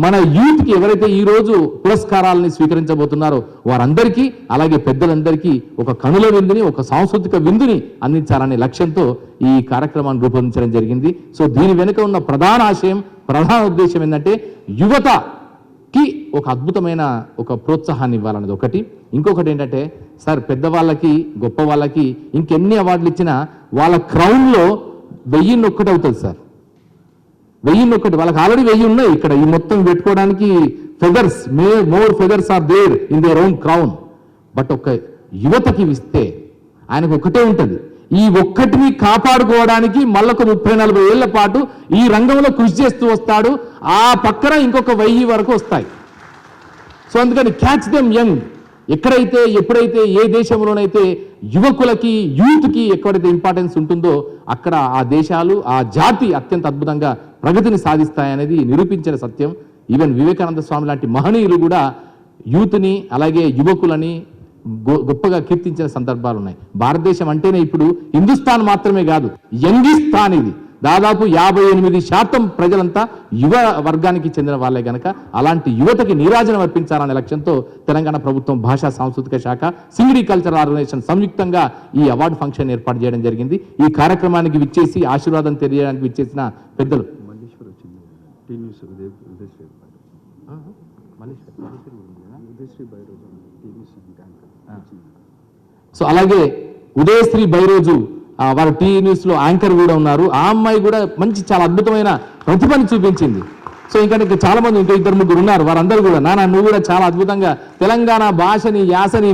మన యూత్కి ఎవరైతే ఈరోజు పురస్కారాలని స్వీకరించబోతున్నారో వారందరికీ అలాగే పెద్దలందరికీ ఒక కనుల విందుని, ఒక సాంస్కృతిక విందుని అందించాలనే లక్ష్యంతో ఈ కార్యక్రమాన్ని రూపొందించడం జరిగింది. సో దీని వెనుక ఉన్న ప్రధాన ఆశయం, ప్రధాన ఉద్దేశం ఏంటంటే యువతకి ఒక అద్భుతమైన ఒక ప్రోత్సాహాన్ని ఇవ్వాలన్నది ఒకటి. ఇంకొకటి ఏంటంటే సార్ పెద్దవాళ్ళకి గొప్ప వాళ్ళకి ఇంకెన్ని అవార్డులు ఇచ్చినా వాళ్ళ క్రౌన్లో 1001 అవుతుంది సార్. 1001 వాళ్ళకి ఆల్రెడీ 1000 ఉన్నాయి. ఇక్కడ ఈ మొత్తం పెట్టుకోవడానికి feathers more feathers are there in their own crown. But ఒక యువతకి ఇస్తే ఆయనకు ఒకటే ఉంటుంది, ఈ ఒక్కటిని కాపాడుకోవడానికి మళ్ళొక 30-40 ఏళ్ల పాటు ఈ రంగంలో కృషి చేస్తూ వస్తాడు. ఆ పక్కన ఇంకొక 1000 వరకు వస్తాయి. సో అందుకని క్యాచ్ దెమ్ యంగ్. ఎక్కడైతే ఎప్పుడైతే ఏ దేశంలోనైతే యువకులకి యూత్కి ఎక్కడైతే ఇంపార్టెన్స్ ఉంటుందో అక్కడ ఆ దేశాలు ఆ జాతి అత్యంత అద్భుతంగా ప్రగతిని సాధిస్తాయనేది నిరూపించిన సత్యం. ఈవెన్ వివేకానంద స్వామి లాంటి మహనీయులు కూడా యూత్ని అలాగే యువకులని గొప్పగా కీర్తించిన సందర్భాలు ఉన్నాయి. భారతదేశం అంటేనే ఇప్పుడు హిందుస్థాన్ మాత్రమే కాదు, యంగిస్థాన్. ఇది దాదాపు 58% ప్రజలంతా యువ వర్గానికి చెందిన వాళ్ళే గనక అలాంటి యువతకి నీరాజనం అర్పించాలనే లక్ష్యంతో తెలంగాణ ప్రభుత్వం భాషా సాంస్కృతిక శాఖ, సింగిడి కల్చరల్ ఆర్గనైజేషన్ సంయుక్తంగా ఈ అవార్డు ఫంక్షన్ ఏర్పాటు చేయడం జరిగింది. ఈ కార్యక్రమానికి విచ్చేసి ఆశీర్వాదం తెలియడానికి విచ్చేసిన పెద్దలు సో అలాగే ఉదయశ్రీ బైరోజు వారు టీ న్యూస్ లో యాంకర్ కూడా ఉన్నారు. ఆ అమ్మాయి కూడా మంచి చాలా అద్భుతమైన ప్రతిభను చూపించింది. సో ఇంకా చాలా మంది ఇంకా 2-3 ఉన్నారు. వారందరూ కూడా నాన్న నువ్వు కూడా చాలా అద్భుతంగా తెలంగాణ భాషని యాసని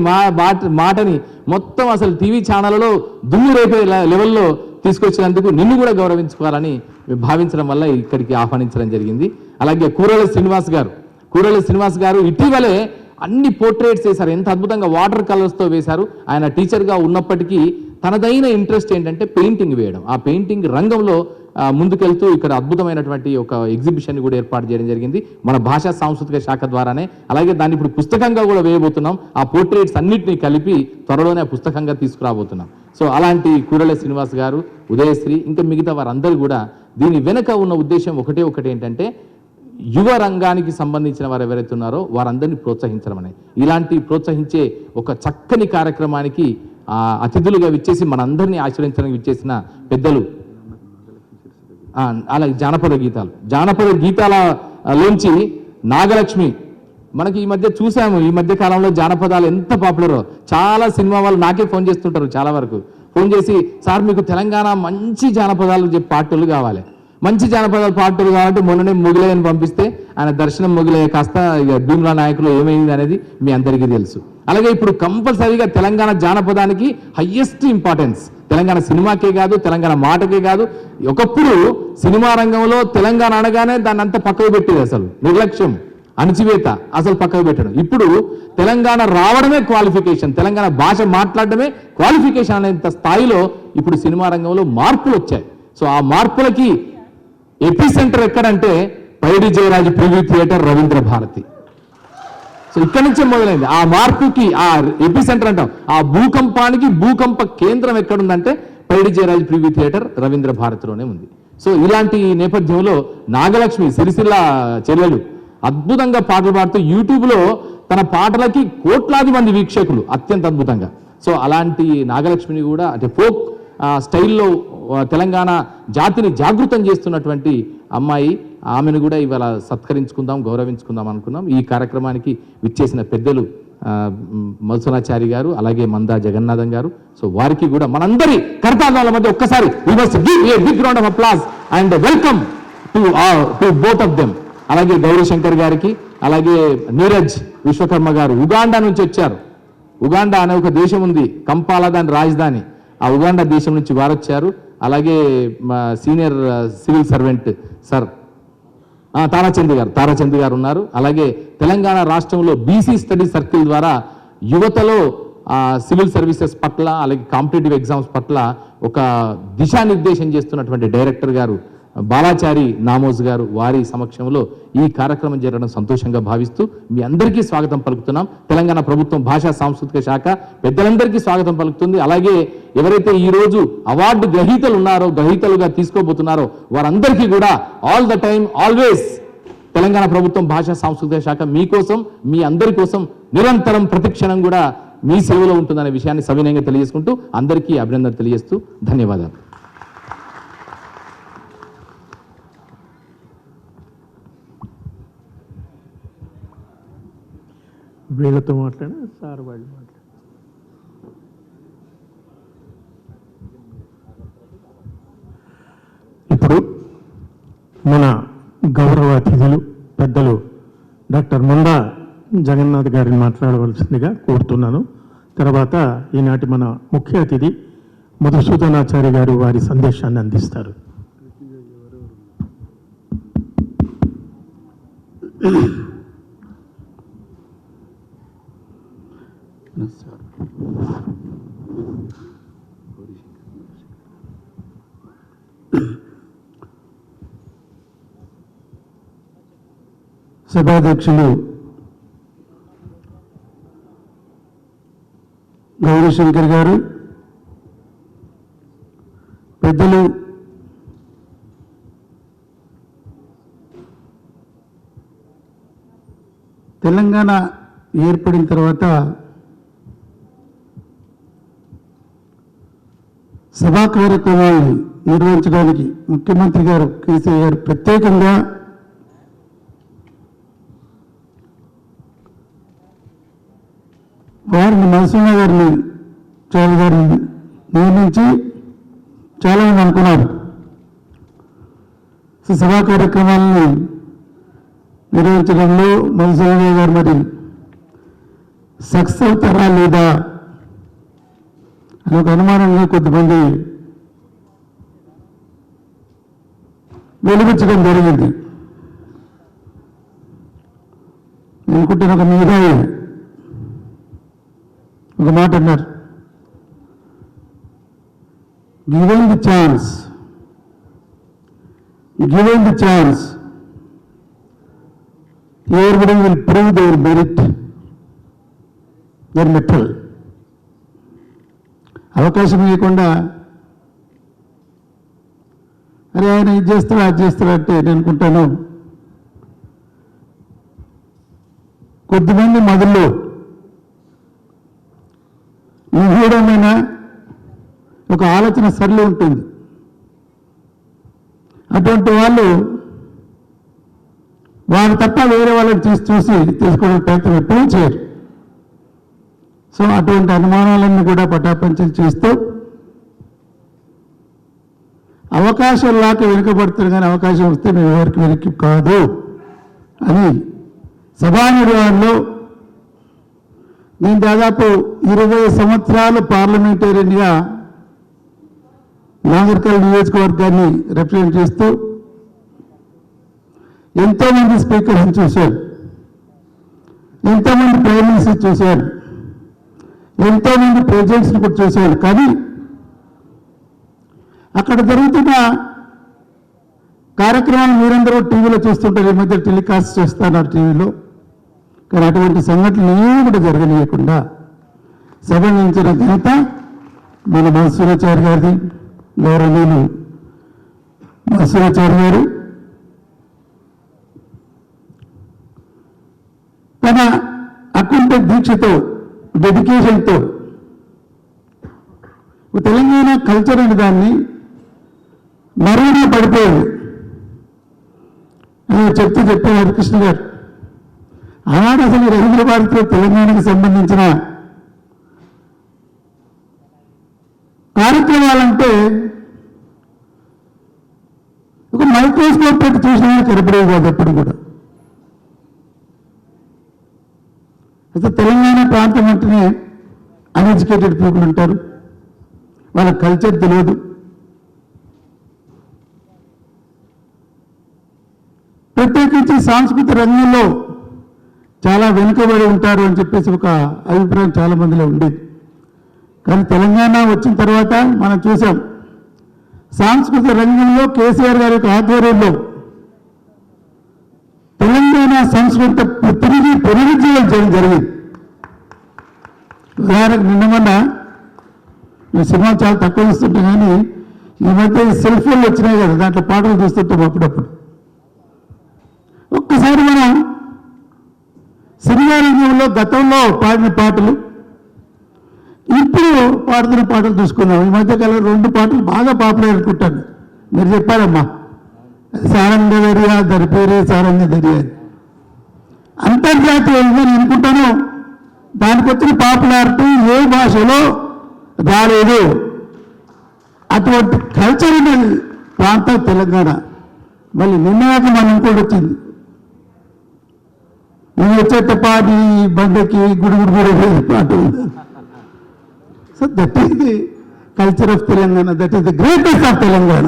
మాటని మొత్తం అసలు టీవీ ఛానళ్లలో దుమ్ము రేపే లెవెల్లో తీసుకొచ్చినందుకు నిన్ను కూడా గౌరవించుకోవాలని భావించడం వల్ల ఇక్కడికి ఆహ్వానించడం జరిగింది. అలాగే కూరల శ్రీనివాస్ గారు ఇటీవలే అన్ని పోర్ట్రేట్స్ వేశారు. ఎంత అద్భుతంగా వాటర్ కలర్స్తో వేశారు. ఆయన టీచర్గా ఉన్నప్పటికీ తనదైన ఇంట్రెస్ట్ ఏంటంటే పెయింటింగ్ వేయడం. ఆ పెయింటింగ్ రంగంలో ముందుకెళ్తూ ఇక్కడ అద్భుతమైనటువంటి ఒక ఎగ్జిబిషన్ కూడా ఏర్పాటు చేయడం జరిగింది మన భాషా సాంస్కృతిక శాఖ ద్వారానే. అలాగే దాన్ని ఇప్పుడు పుస్తకంగా కూడా వేయబోతున్నాం. ఆ పోర్ట్రేట్స్ అన్నింటినీ కలిపి త్వరలోనే పుస్తకంగా తీసుకురాబోతున్నాం. సో అలాంటి కూరల శ్రీనివాస్ గారు, ఉదయశ్రీ ఇంకా మిగతా వారందరూ కూడా దీని వెనక ఉన్న ఉద్దేశం ఒకటి ఏంటంటే యువ రంగానికి సంబంధించిన వారు ఎవరైతే ఉన్నారో వారందరినీ ప్రోత్సహించడం అనేది. ఇలాంటి ప్రోత్సహించే ఒక చక్కని కార్యక్రమానికి అతిథులుగా విచ్చేసి మనందరినీ ఆశ్రయించడానికి విచ్చేసిన పెద్దలు అలాగే జానపద గీతాలలోంచి నాగలక్ష్మి. మనకి ఈ మధ్య చూసాము, ఈ మధ్య కాలంలో జానపదాలు ఎంత పాపులరో. చాలా సినిమా వాళ్ళు నాకే ఫోన్ చేస్తుంటారు, చాలా వరకు ఫోన్ చేసి సార్ మీకు తెలంగాణ మంచి జానపదాలు పాటలు కావాలి, మంచి జానపదాల పాటలు కాబట్టి మొన్ననే మొగిలయ్యని పంపిస్తే ఆయన దర్శనం మొగిలయ్య కాస్త భీమ్లా నాయకులు ఏమైంది అనేది మీ అందరికీ తెలుసు. అలాగే ఇప్పుడు కంపల్సరీగా తెలంగాణ జానపదానికి హయ్యెస్ట్ ఇంపార్టెన్స్. తెలంగాణ సినిమాకే కాదు, తెలంగాణ మాటకే కాదు. ఒకప్పుడు సినిమా రంగంలో తెలంగాణ అనగానే దాన్ని అంతా పక్కకు పెట్టేది, అసలు నిర్లక్ష్యం, అణచివేత, అసలు పక్కకు పెట్టడం. ఇప్పుడు తెలంగాణ రావడమే క్వాలిఫికేషన్, తెలంగాణ భాష మాట్లాడడమే క్వాలిఫికేషన్ అనేంత స్థాయిలో ఇప్పుడు సినిమా రంగంలో మార్పులు వచ్చాయి. సో ఆ మార్పులకి ఎపి సెంటర్ ఎక్కడంటే Paidi Jayaraju preview theatre, Ravindra Bharathi. So ఇక్కడి నుంచే మొదలైంది ఆ మార్పుకి. ఆ ఎపి సెంటర్ అంటాం, ఆ భూకంపానికి భూకంప కేంద్రం ఎక్కడుందంటే పైడి జయరాజు ప్రివ్యూ థియేటర్, రవీంద్ర భారతిలోనే ఉంది. సో ఇలాంటి నేపథ్యంలో నాగలక్ష్మి సిరిసిల్ల చెల్లెలు అద్భుతంగా పాటలు పాడుతూ యూట్యూబ్లో తన పాటలకి కోట్లాది మంది వీక్షకులు, అత్యంత అద్భుతంగా. సో అలాంటి నాగలక్ష్మిని కూడా అంటే ఫోక్ స్టైల్లో తెలంగాణ జాతిని జాగృతం చేస్తున్నటువంటి అమ్మాయి, ఆమెను కూడా ఇవాళ సత్కరించుకుందాం, గౌరవించుకుందాం అనుకున్నాం. ఈ కార్యక్రమానికి విచ్చేసిన పెద్దలు మల్సునాచారి గారు, అలాగే మందా జగన్నాథం గారు. సో వారికి కూడా మనందరి కర్తాంధాల మధ్య ఒక్కసారి we must give a big round of applause and welcome to both of them. అలాగే గౌరీశంకర్ గారికి, అలాగే నీరజ్ విశ్వకర్మ గారు ఉగాండా నుంచి వచ్చారు. ఉగాండా అనే ఒక దేశం ఉంది, కంపాలా దాని రాజధాని. ఆ ఉగాండా దేశం నుంచి వారు వచ్చారు. అలాగే senior civil servant sir Tarachand గారు ఉన్నారు. అలాగే తెలంగాణ రాష్ట్రంలో బీసీ స్టడీ సర్కిల్ ద్వారా యువతలో సివిల్ సర్వీసెస్ పట్ల అలాగే కాంపిటేటివ్ ఎగ్జామ్స్ పట్ల ఒక దిశానిర్దేశం చేస్తున్నటువంటి డైరెక్టర్ గారు బాలాచారి నామోజ్ గారు, వారి సమక్షంలో ఈ కార్యక్రమం జరగడం సంతోషంగా భావిస్తూ మీ అందరికీ స్వాగతం పలుకుతున్నాం. తెలంగాణ ప్రభుత్వం భాషా సాంస్కృతిక శాఖ పెద్దలందరికీ స్వాగతం పలుకుతుంది. అలాగే ఎవరైతే ఈ రోజు అవార్డు గ్రహీతలుగా తీసుకోబోతున్నారో వారందరికీ కూడా all the time always Telangana ప్రభుత్వం భాషా సాంస్కృతిక శాఖ మీకోసం, మీ అందరి కోసం నిరంతరం ప్రతిక్షణం కూడా మీ సేవలో ఉంటుందనే విషయాన్ని సవినయంగా తెలియజేసుకుంటూ అందరికీ అభినందనలు తెలియజేస్తూ ధన్యవాదాలు. వీళ్ళతో మాట్లాడిన సార్ వాళ్ళు మాట్లాడారు. ఇప్పుడు మన గౌరవ అతిథులు పెద్దలు డాక్టర్ ముండా జగన్నాథ్ గారిని మాట్లాడవలసిందిగా కోరుతున్నాను. తర్వాత ఈనాటి మన ముఖ్య అతిథి మధుసూదనాచారి గారు వారి సందేశాన్ని అందిస్తారు. సభాధ్యక్షులు గౌరీశంకర్ గారు, పెద్దలు తెలంగాణ ఏర్పడిన తర్వాత సభా కార్యక్రమాన్ని నిర్వహించడానికి ముఖ్యమంత్రి గారు కేసీఆర్ గారు ప్రత్యేకంగా వారిని నరసింహ గారిని చాలు గారిని నియమించి చాలామంది అనుకున్నారు సభా కార్యక్రమాలను నిర్వహించడంలో నరసింహ గారు మరి సక్సెస్ అవుతారా లేదా అని ఒక అనుమానంగా కొంతమంది వెలిగించడం జరిగింది. అనుకుంటే ఒక మీద ఒక మాట అన్నారు, given the chance everybody will prove their merit, their mettle. అవకాశం ఇవ్వకుండా అరే ఆయన ఇది చేస్తాడు అది చేస్తాడు అంటే నేను అనుకుంటాను కొద్దిమంది మొదల్లో నిగూఢమైన ఒక ఆలోచన సరళి ఉంటుంది. అటువంటి వాళ్ళు తప్ప వేరే వాళ్ళని చూసి తీసుకోవడం ప్రయత్నం ఎప్పుడూ చేయరు. సో అటువంటి అనుమానాలన్నీ కూడా పటాపంచలు చేస్తూ అవకాశం లాక వెనుకబడుతుంది, కానీ అవకాశం వస్తే మేము ఎవరికి వెనక్కి కాదు అని సభా నిర్వహణలో నేను దాదాపు 20 సంవత్సరాలు పార్లమెంటేరియన్గా నాగర్కల్ నియోజకవర్గాన్ని రిప్రజెంట్ చేస్తూ ఎంతోమంది స్పీకర్స్ని చూశాను, ఎంతోమంది ప్రైమ్ మినిస్టర్ చూశాను, ఎంతోమంది ప్రెసిడెంట్స్ని కూడా చూశాను. కానీ అక్కడ జరుగుతున్న కార్యక్రమాలు మీరందరూ టీవీలో చూస్తుంటారు, ఈ మధ్య టెలికాస్ట్ చేస్తున్నారు టీవీలో. కానీ అటువంటి సంఘటనలు ఏమీ కూడా జరగనీయకుండా సభనించిన ఘనత మన మధుసూదనాచారి గారిది. గౌరవనీయులు మధుసూదనాచారి గారు తన అకుంఠ దీక్షతో, డెడికేషన్తో తెలంగాణ కల్చర్ అనే దాన్ని మరుగున పడిపోయింది అని చెప్పారు హరికృష్ణ గారు. ఆనాడు అసలు రవీంద్ర భారతిలో తెలంగాణకు సంబంధించిన కార్యక్రమాలంటే ఒక మైక్రోస్కోప్ పెట్టి చూసినా కనపడేది కాదు ఎప్పుడు కూడా. అసలు తెలంగాణ ప్రాంతం అంటేనే అన్ఎడ్యుకేటెడ్ పీపుల్ ఉంటారు, వాళ్ళ కల్చర్ తెలియదు. ప్రత్యేక నుంచి సాంస్కృతిక రంగంలో చాలా వెనుకబడి ఉంటారు అని చెప్పేసి ఒక అభిప్రాయం చాలా మందిలో ఉండేది. కానీ తెలంగాణ వచ్చిన తర్వాత మనం చూసాం, సాంస్కృతిక రంగంలో కేసీఆర్ గారి యొక్క ఆధ్వర్యంలో తెలంగాణ సంస్కృతి తిరిగి పునరుజ్జీవం చేయడం జరిగింది. ఉదాహరణకు నిన్న మొన్న ఈ సినిమా చాలా తక్కువ చూస్తుంటాం, కానీ ఈ మధ్య సెల్ ఫోన్లు వచ్చినాయి కదా, దాంట్లో పాటలు చూస్తుంటాం అప్పుడప్పుడు. ఒక్కసారి మనం సినిమా రంగంలో గతంలో పాడిన పాటలు, ఇప్పుడు పాడుతున్న పాటలు చూసుకుందాం. ఈ మధ్యకాలంలో 2 పాటలు బాగా పాపులర్ అనుకుంటాను, మీరు చెప్పారమ్మా. సారంగ దర్యా, దాని పేరే సారంగ దర్యా. అంతర్జాతీయంగా నేను అనుకుంటాను దానికి వచ్చిన పాపులారిటీ ఏ భాషలో రాలేదు. అటువంటి కల్చర్ అనేది ప్రాంతం తెలంగాణ. మళ్ళీ నిన్నగాక మనం ఇంకోటి వచ్చింది, నువ్వు వచ్చేటపాటి బండకి గుడుగుడు కూడా పాట ఉంది. So that is the culture of Telangana, that is the greatest of Telangana.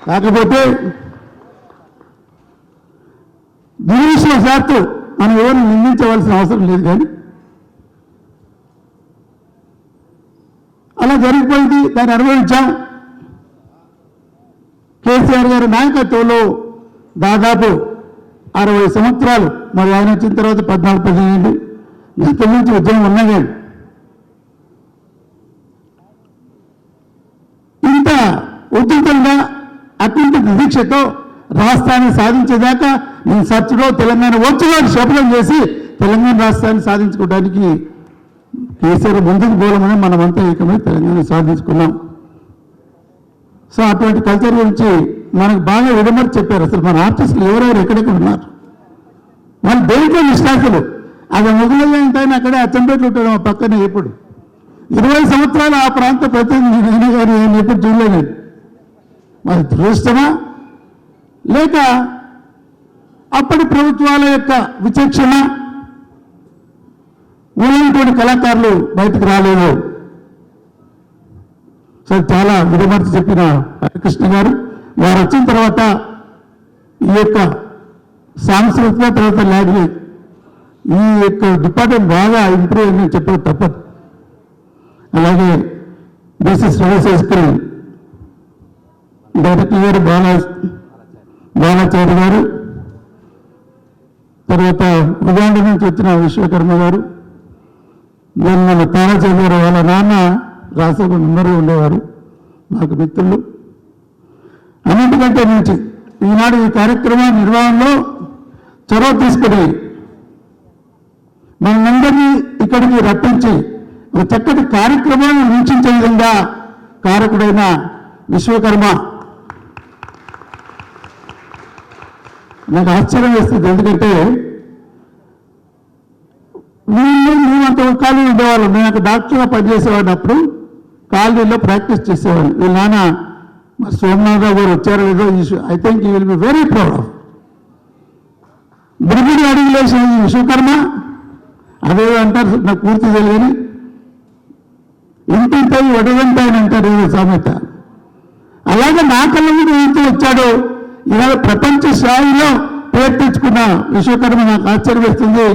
కాకపోతే దురదృష్టవశాత్తు మనం ఎవరిని నిందించవలసిన అవసరం లేదు, కానీ అలా జరిగిపోయింది, దాన్ని అనుభవించాం. కేసీఆర్ గారి నాయకత్వంలో దాదాపు 60 సంవత్సరాలు, మరి ఆయన వచ్చిన తర్వాత 14-15 ఏళ్ళు గతం నుంచి ఉద్యమం ఉన్నది. ఇంత ఉద్యుతంగా అత్యంత దీక్షతో రాష్ట్రాన్ని సాధించేదాకా నేను సచ్చులో తెలంగాణ వచ్చులో శపథం చేసి తెలంగాణ రాష్ట్రాన్ని సాధించుకోవడానికి కేసీఆర్ ముందుకు పోవడమని మనమంతా ఏకమై తెలంగాణ సాధించుకున్నాం. సో అటువంటి కల్చర్ గురించి మనకు బాగా విడమరి చెప్పారు. అసలు మన ఆర్టిస్టులు ఎవరెవరు ఎక్కడెక్కడ ఉన్నారు, వాళ్ళు దేంట్లో నిష్ఠాసులు. అది మొదలైన అక్కడే అచ్చంపేటలు ఉంటాడు మా పక్కనే. ఎప్పుడు 20 సంవత్సరాలు ఆ ప్రాంత ప్రతినిధి నేను కానీ నేను ఎప్పుడు చూడలేదు. మరి దురదృష్టమా లేక అప్పటి ప్రభుత్వాల యొక్క విచక్షణ ఉన్నటువంటి కళాకారులు బయటకు రాలేదు. సో చాలా విడమర్చి చెప్పిన హరికృష్ణ గారు, వారు వచ్చిన తర్వాత ఈ యొక్క సాంస్కృతిక తర్వాత లాంగ్వేజ్ ఈ యొక్క డిపార్ట్మెంట్ బాగా ఇంప్రూవ్ అయిందని చెప్పడం తప్పదు. అలాగే బీసీఎస్ రవిశేఖర్ డైరెక్టర్ గారు బాలాచారి గారు, తర్వాత ఉగాండ నుంచి వచ్చిన విశ్వకర్మ గారు, నేను మన తారాచారి గారు వాళ్ళ నాన్న రాసభ మెంబర్గా ఉండేవారు, నాకు మిత్రులు. అన్నింటికంటే నుంచి ఈనాడు ఈ కార్యక్రమ నిర్వహణలో చొరవ తీసుకుని మనందరినీ ఇక్కడికి రప్పించి ఒక చక్కటి కార్యక్రమాన్ని వీక్షించే విధంగా కారకుడైన విశ్వకర్మ నాకు ఆశ్చర్యం వేస్తుంది. ఎందుకంటే మేమంత కాలేజీ ఉండేవాళ్ళం, నేను అక్కడ డాక్టర్గా పనిచేసేవాడిని. అప్పుడు కాలేజీలో ప్రాక్టీస్ చేసేవాడిని. వీళ్ళ నాన్న మరి సోమనాథరావు గారు వచ్చారో లేదో, I think you will be very proud of. బిడిబిడి అడుగులేసిన ఈ విశ్వకర్మ అదే అంటారు, నాకు పూర్తి తెలియని ఇంటింపై వడగంట అని అంటారు ఏదో సామెత. అలాగే నా కళ్ళ మీద ఎంత వచ్చాడో ఇవాళ ప్రపంచ స్థాయిలో పేరు తెచ్చుకున్న విశ్వకర్మ నాకు ఆశ్చర్యం వేస్తుంది.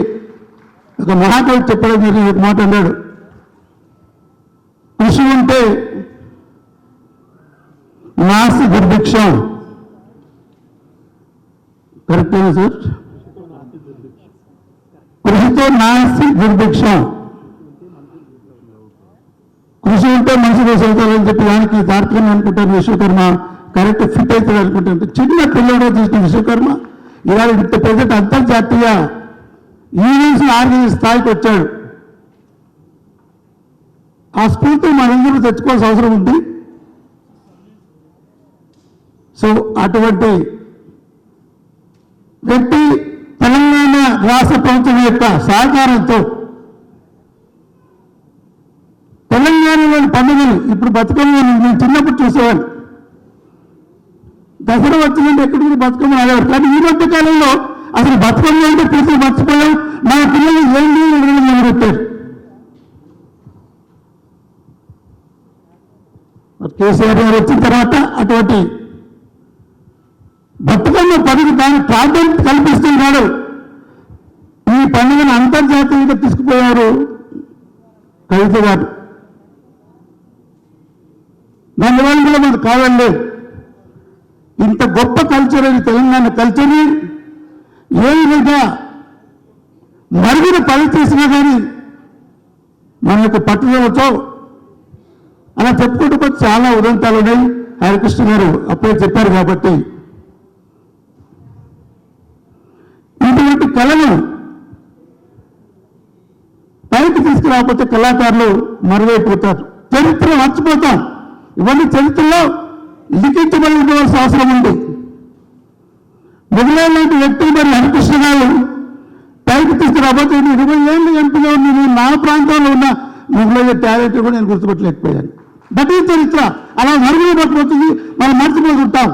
ఒక మహాకవి చెప్పడం జరిగిన ఒక మాట అన్నాడు, కృషి ఉంటే నాస్తి దుర్భిక్షం. కరెక్టేనా సార్? కృషితో నాస్తి దుర్భిక్షం. కృషి ఉంటే మనిషి అవుతారని చెప్పి దానికి తార్కం అనుకుంటాను. విశ్వకర్మ కరెక్ట్ ఫిట్ అవుతుంది అనుకుంటాను. చిన్న పిల్లగా చూసిన విశ్వకర్మ ఇవాళ ఇంత పెద్ద అంతర్జాతీయ ఈవెంట్స్ ఆర్గనైజ్ స్థాయికి వచ్చాడు. ఆ స్ఫూర్తి మనందరూ తెచ్చుకోవాల్సిన అవసరం ఉంది. సో అటువంటి వ్యక్తి తెలంగాణ రాష్ట్ర ప్రభుత్వం యొక్క సహకారంతో తెలంగాణలోని పండుగలు ఇప్పుడు బతుకమ్మ నేను చిన్నప్పుడు చూసేవాడిని. దసరా వచ్చిందంటే ఎక్కడికి బతుకమ్మ ఆడేవారు. కానీ ఈ మధ్య కాలంలో అసలు బతుకమ్మ అంటే పూర్తిగా మర్చిపోయాం. మన పిల్లలు ఏంటి మొదలుపెట్టారు. కేసీఆర్ గారు వచ్చిన తర్వాత అటువంటి బతుకమ్మ పండుగ దాని ప్రాధాన్యత కల్పిస్తున్నాడు. ఈ పండుగను అంతర్జాతీయంగా తీసుకుపోయారు కవిత గారు. దానివల్ల కూడా మనకు కాదండి. ఇంత గొప్ప కల్చర్ అని తెలంగాణ కల్చర్ని ఏ విధంగా మరుగున పని చేసినా కానీ మన యొక్క పట్టుదలతో అలా చెప్పుకుంటూ పోతే చాలా ఉదంతాలు ఉన్నాయి. హరికృష్ణ గారు అప్పుడే చెప్పారు కాబట్టి ఇటువంటి కళను పైకి తీసుకురాకపోతే కళాకారులు మరువైపోతారు, చరిత్ర మర్చిపోతాం. ఇవన్నీ చరిత్రలో లిఖించబడిపోవాల్సిన అవసరం ఉంది. మొదలైన వ్యక్తులు మరి హరికృష్ణ గారు పైకి తీసుకురాబోతే 20 ఏళ్ళు ఎంపీగా నేను నా ప్రాంతంలో ఉన్న మొదలయ్యే టాలెంట్ కూడా నేను గుర్తుపట్టలేకపోయాను. దట్ ఈజ్ చరిత్ర. అలా మరుగుపోతుంది, మనం మర్చిపోతుంటాం.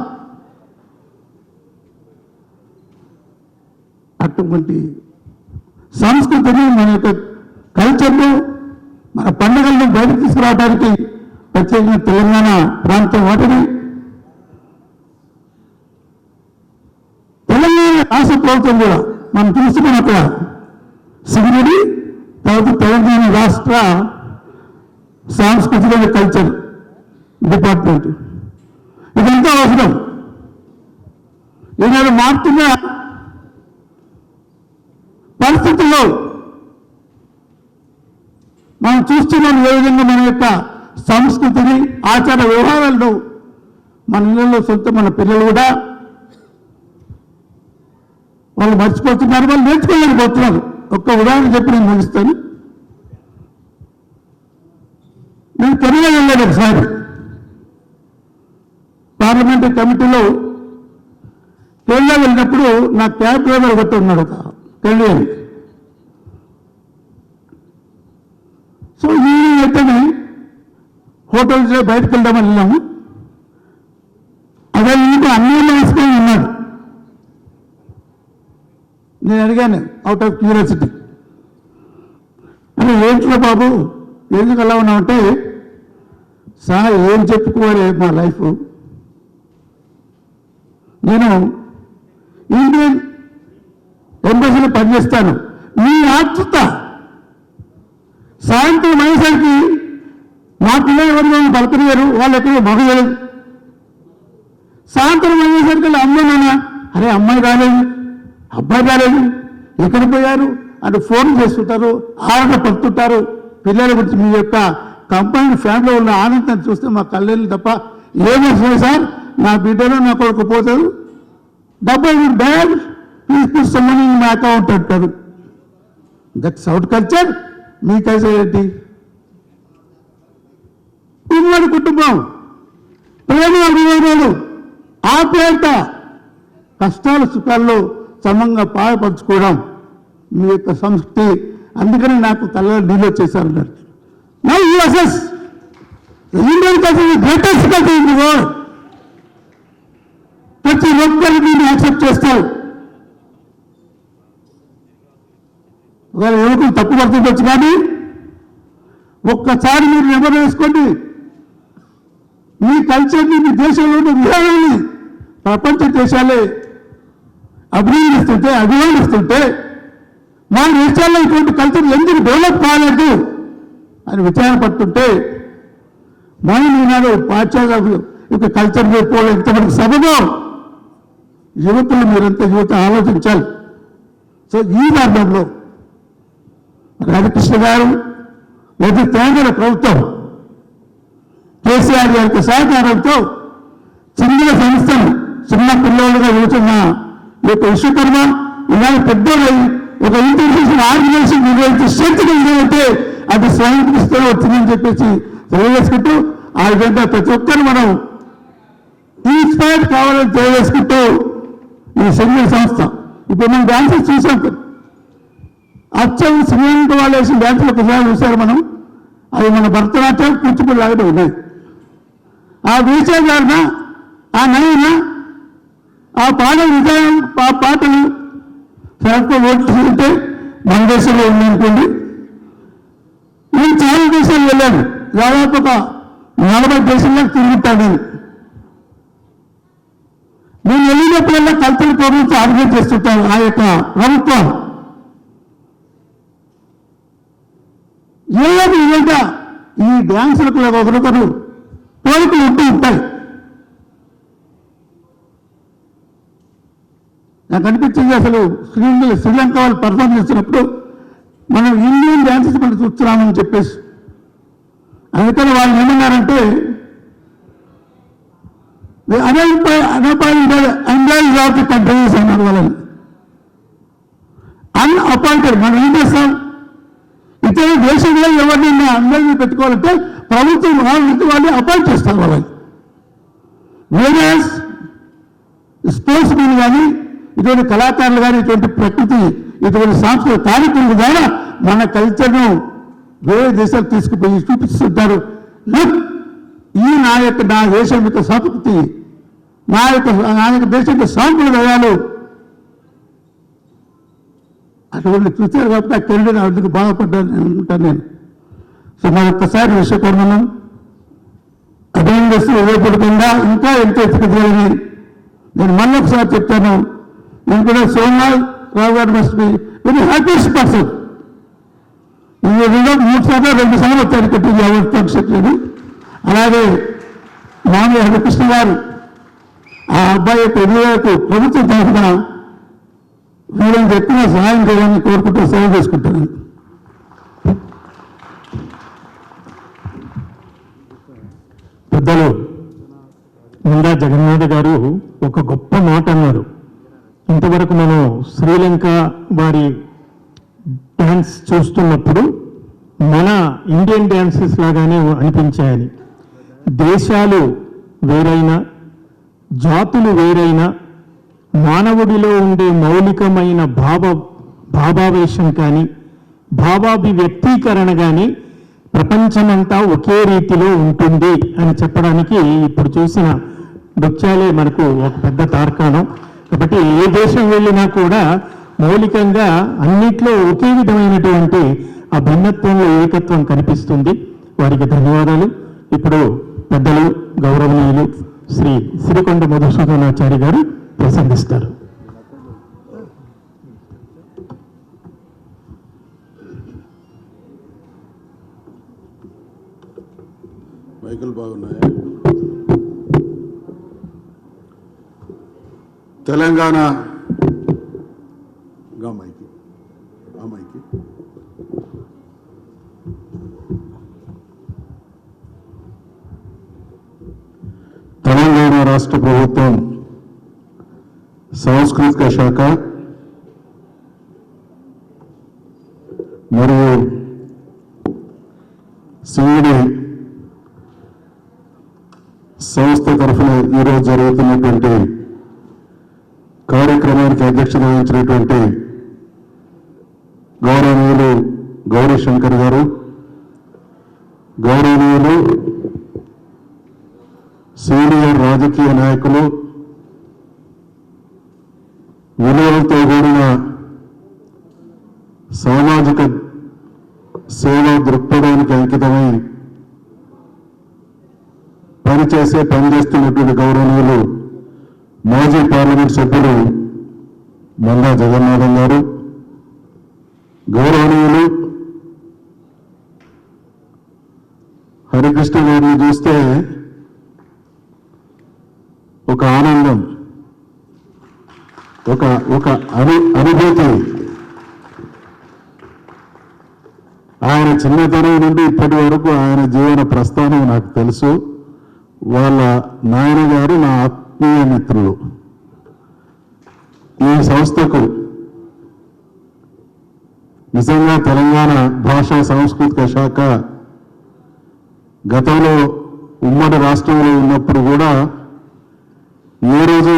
అటువంటి సంస్కృతిని మన యొక్క కల్చర్ను మన పండుగలను బయటకు తీసుకురావడానికి ప్రత్యేకంగా తెలంగాణ ప్రాంతం వాటిని తెలంగాణ రాష్ట్ర ప్రభుత్వం కూడా మనం తీసుకున్న అక్కడ సింగడి తర్వాత తెలంగాణ రాష్ట్ర సాంస్కృతిక కల్చర్ డిపార్ట్మెంట్ ఇదంతా అవసరం. ఈనాడు మారుతున్న పరిస్థితుల్లో మనం చూస్తున్నాం ఏ విధంగా మన యొక్క సంస్కృతిని ఆచార వ్యవహారాలను మన ఇళ్ళలో సొంత మన పిల్లలు కూడా వాళ్ళు మర్చిపోతున్నారు, వాళ్ళు నేర్చుకోలేకపోతున్నారు. ఒక్క ఉదాహరణ చెప్పి నేను ముగిస్తాను. నేను కెనడా వెళ్ళాను ఒకసారి పార్లమెంటరీ కమిటీలో. కెనడా వెళ్ళినప్పుడు నా క్యాబ్ డ్రైవర్ ఒకటి ఉన్నాడు, ఒక కెనడియన్. సో ఈవినింగ్ అయితే హోటల్స్ బయటకు వెళ్దామని వెళ్ళాము. అదే ఇంట్లో అన్ని వేసుకొని ఉన్నాడు. నేను అడిగాను అవుట్ ఆఫ్ క్యూరియాసిటీ, అని ఏంట్లో బాబు ఎందుకు అలా ఉన్నామంటే, సార్ ఏం చెప్పుకోవాలి మా లైఫ్, నేను ఇండియన్ ఎంబసీలో పనిచేస్తాను, మీ ఆతృత సాయంత్రం అయ్యేసరికి మా పిల్లలు ఎవరు పలకరిగారు, వాళ్ళు ఎక్కడో మగలేదు. సాయంత్రం అయ్యేసరికి అమ్మాయి అరే అమ్మాయి రాలేదు, అబ్బాయి రాలేదు, ఎక్కడ పోయారు అంటే ఫోన్ చేస్తుంటారు, ఆరాట పడుతుంటారు. పిల్లల గురించి మీ యొక్క కంపెనీ ఫ్యామిలీలో ఉన్న ఆనందాన్ని చూస్తే మా కళ్ళేళ్ళు తప్ప ఏమొస్తుంది సార్, నా బిడ్డలో నా కొడుకు పోతారు, డబ్బు bad please put some money in my account అంటారు. That's our culture. మీ కల్చర్ ఏంటి? ఉమ్మడి కుటుంబం, ప్రేమ అభిమానాలు, ఆప్యాయత, కష్టాలు సుఖాల్లో సమంగా పాయపరచుకోవడం మీ యొక్క సంస్కృతి. అందుకని నాకు కళ్ళ నీళ్ళు వచ్చేసారన్నారు. Now you assess the Indian culture is greatest culture in the world. ప్రతి ఒక్కరు దీన్ని యాక్సెప్ట్ చేస్తారు. ఒకవేళ యువకులు తప్పు పడుతుండొచ్చు, కానీ ఒక్కసారి మీరు నెంబర్ వేసుకోండి. మీ కల్చర్ని, మీ దేశంలో ఉన్న విధానాన్ని ప్రపంచ దేశాలే అభినందిస్తుంటే మా దేశాల్లో ఇటువంటి కల్చర్ ఎందుకు డెవలప్ కాలేదు అని విచారణ పడుతుంటే, మనం ఈనాడు పాశ్చాత్య యొక్క కల్చర్ పోవడం ఇంతవరకు సబబో యువకులు మీరంతా యువత ఆలోచించాలి. సో ఈ మార్గంలో హరికృష్ణ గారు లేదా తెలంగాణ ప్రభుత్వం కేసీఆర్ గారి సహకారంతో చిన్న సంస్థను చిన్న పిల్లలుగా వెళుతున్న ఈ యొక్క విశ్వకర్మ ఇవాళ పెద్దోళ్ళు ఒక ఇంటర్నేషనల్ ఆర్గనైజేషన్ నిర్వహించే శక్తి కలిగితే అది స్వయం కృషితో వచ్చిందని చెప్పేసి తెలియజేసుకుంటూ, ఆ విధంగా ప్రతి ఒక్కరు మనం ఇన్స్పైర్ కావాలని తెలియజేసుకుంటూ ఈ సంగీత సంస్థ ఇప్పుడు మనం డాన్సెస్ చూసాం. అచ్చం శ్రీలంక వాళ్ళు వేసిన డాన్సులు ఒకసారి చూశారు మనం. అవి మన భరతనాట్యం కూచిపూడి లాగా ఉన్నాయి. ఆ వేషధారణ, ఆ నయన, ఆ పాటలు విధానం, ఆ పాటలు శాస్త్రం ఓట్లుంటే మన దేశంలో ఉందనుకోండి. నేను చాలా దేశాలు వెళ్ళాను, దాదాపు ఒక 40 దేశాలకు తిరుగుతాను. నేను వెళ్ళినప్పుడల్లా కల్చరల్ ప్రోగ్రామ్స్ ఆర్గనైజ్ చేస్తుంటాను ఆ యొక్క ప్రభుత్వం. ఏదో విధంగా ఈ డ్యాన్సులకు ఒకరొకరు పోలికలు ఉంటూ ఉంటాయి. నాకు అనిపించింది అసలు శ్రీలంక వాళ్ళు పర్ఫార్మ్ చేసినప్పుడు మనం ఇండియన్ డ్యాన్సెస్ మనం చూస్తున్నామని చెప్పేసి. అందుకని వాళ్ళు ఏమన్నారంటే ఎంప్లాయీస్ ఆఫ్ ది కంట్రీస్ అన్నారు వాళ్ళని. అన్అపాయింటెడ్. మనం ఏం చేస్తాం, ఇతర దేశంలో ఎవరినైనా అందరినీ పెట్టుకోవాలంటే ప్రభుత్వం వాళ్ళు అపాయింట్ చేస్తారు వాళ్ళని. వేరే స్పోర్ట్స్ మెన్ కానీ ఇటువంటి కళాకారులు కానీ ఇటువంటి ప్రకృతి ఇటువంటి సాంస్కృతిక కార్యక్రమాల ద్వారా మన కల్చర్ను వేరే దేశాలు తీసుకుపోయి చూపిస్తుంటారు. ఈ నా దేశం యొక్క సంస్కృతి, నా యొక్క దేశం యొక్క సాంప్రదాయాలు అటువంటి చూశారు కాబట్టి ఆ కెరీర్ అందుకు బాధపడ్డాను నేను అనుకుంటాను నేను. సో మరొక్కసారి విశ్వకర్మను అభినందిస్తూ ఉపయోగపడకుండా ఇంకా ఎంతో ఎత్తుకెదగాలని నేను మళ్ళీ ఒకసారి చెప్తాను. నేను కూడా సోమనాథ్ రావు గారు must be very happiest person. ఇది 2 సార్లు వచ్చారు కట్టింది అవార్డు ఫంక్షన్. అలాగే మామూలు హరికృష్ణ గారు ఆ అబ్బాయి యొక్క ఎదుగుదలకు ప్రభుత్వం తరఫున వీళ్ళని ఎక్కువ సహాయం చేయాలని కోరుకుంటూ సేవ చేసుకుంటాను. పెద్దలు ముందా జగన్నాథ్ గారు ఒక గొప్ప మాట అన్నారు. ఇంతవరకు మనం శ్రీలంక వారి డ్యాన్స్ చూస్తున్నప్పుడు మన ఇండియన్ డ్యాన్సెస్ లాగానే అనిపించాయని. దేశాలు వేరైనా, జాతులు వేరైనా, మానవుడిలో ఉండే మౌలికమైన భావావేశం కానీ, భావాభివ్యక్తీకరణ కానీ ప్రపంచమంతా ఒకే రీతిలో ఉంటుంది అని చెప్పడానికి ఇప్పుడు చూసిన నృత్యాలే మనకు ఒక పెద్ద తార్కాణం. కాబట్టి ఏ దేశం వెళ్ళినా కూడా మౌలికంగా అన్నిట్లో ఒకే విధమైనటువంటి ఆ భిన్నత్వంలో ఏకత్వం కనిపిస్తుంది. వారికి ధన్యవాదాలు. ఇప్పుడు పెద్దలు గౌరవనీయులు శ్రీ సిరికొండ మధుసూదనాచారి గారు ప్రసంగిస్తారు. మైకులు బాగున్నాయి. తెలంగాణ తెలంగాణ రాష్ట్ర ప్రభుత్వం సాంస్కృతిక శాఖ మరియు సింగిడి సంస్థ తరఫున ఈరోజు జరుగుతున్నటువంటి కార్యక్రమానికి అధ్యక్షత వహించినటువంటి గౌరవనీయులు గౌరీ శంకర్ గారు, గౌరవనీయులు సీనియర్ రాజకీయ నాయకులు, విలువలతో కూడిన సామాజిక సేవా దృక్పథానికి అంకితమై పనిచేస్తున్నటువంటి గౌరవనీయులు మాజీ పార్లమెంట్ సభ్యులు మందా జగన్నాథం గారు, గౌరవనీయులు హరికృష్ణ గారిని చూస్తే ఒక ఆనందం, ఒక అనుభూతి. ఆయన చిన్నతనం నుండి ఇప్పటి వరకు ఆయన జీవన ప్రస్థానం నాకు తెలుసు. వాళ్ళ నాయనగారు నా ఆత్మీయ మిత్రులు. ఈ సంస్థకు నిజంగా తెలంగాణ భాషా సాంస్కృతిక శాఖ గతంలో ఉమ్మడి రాష్ట్రంలో ఉన్నప్పుడు కూడా ఏ రోజు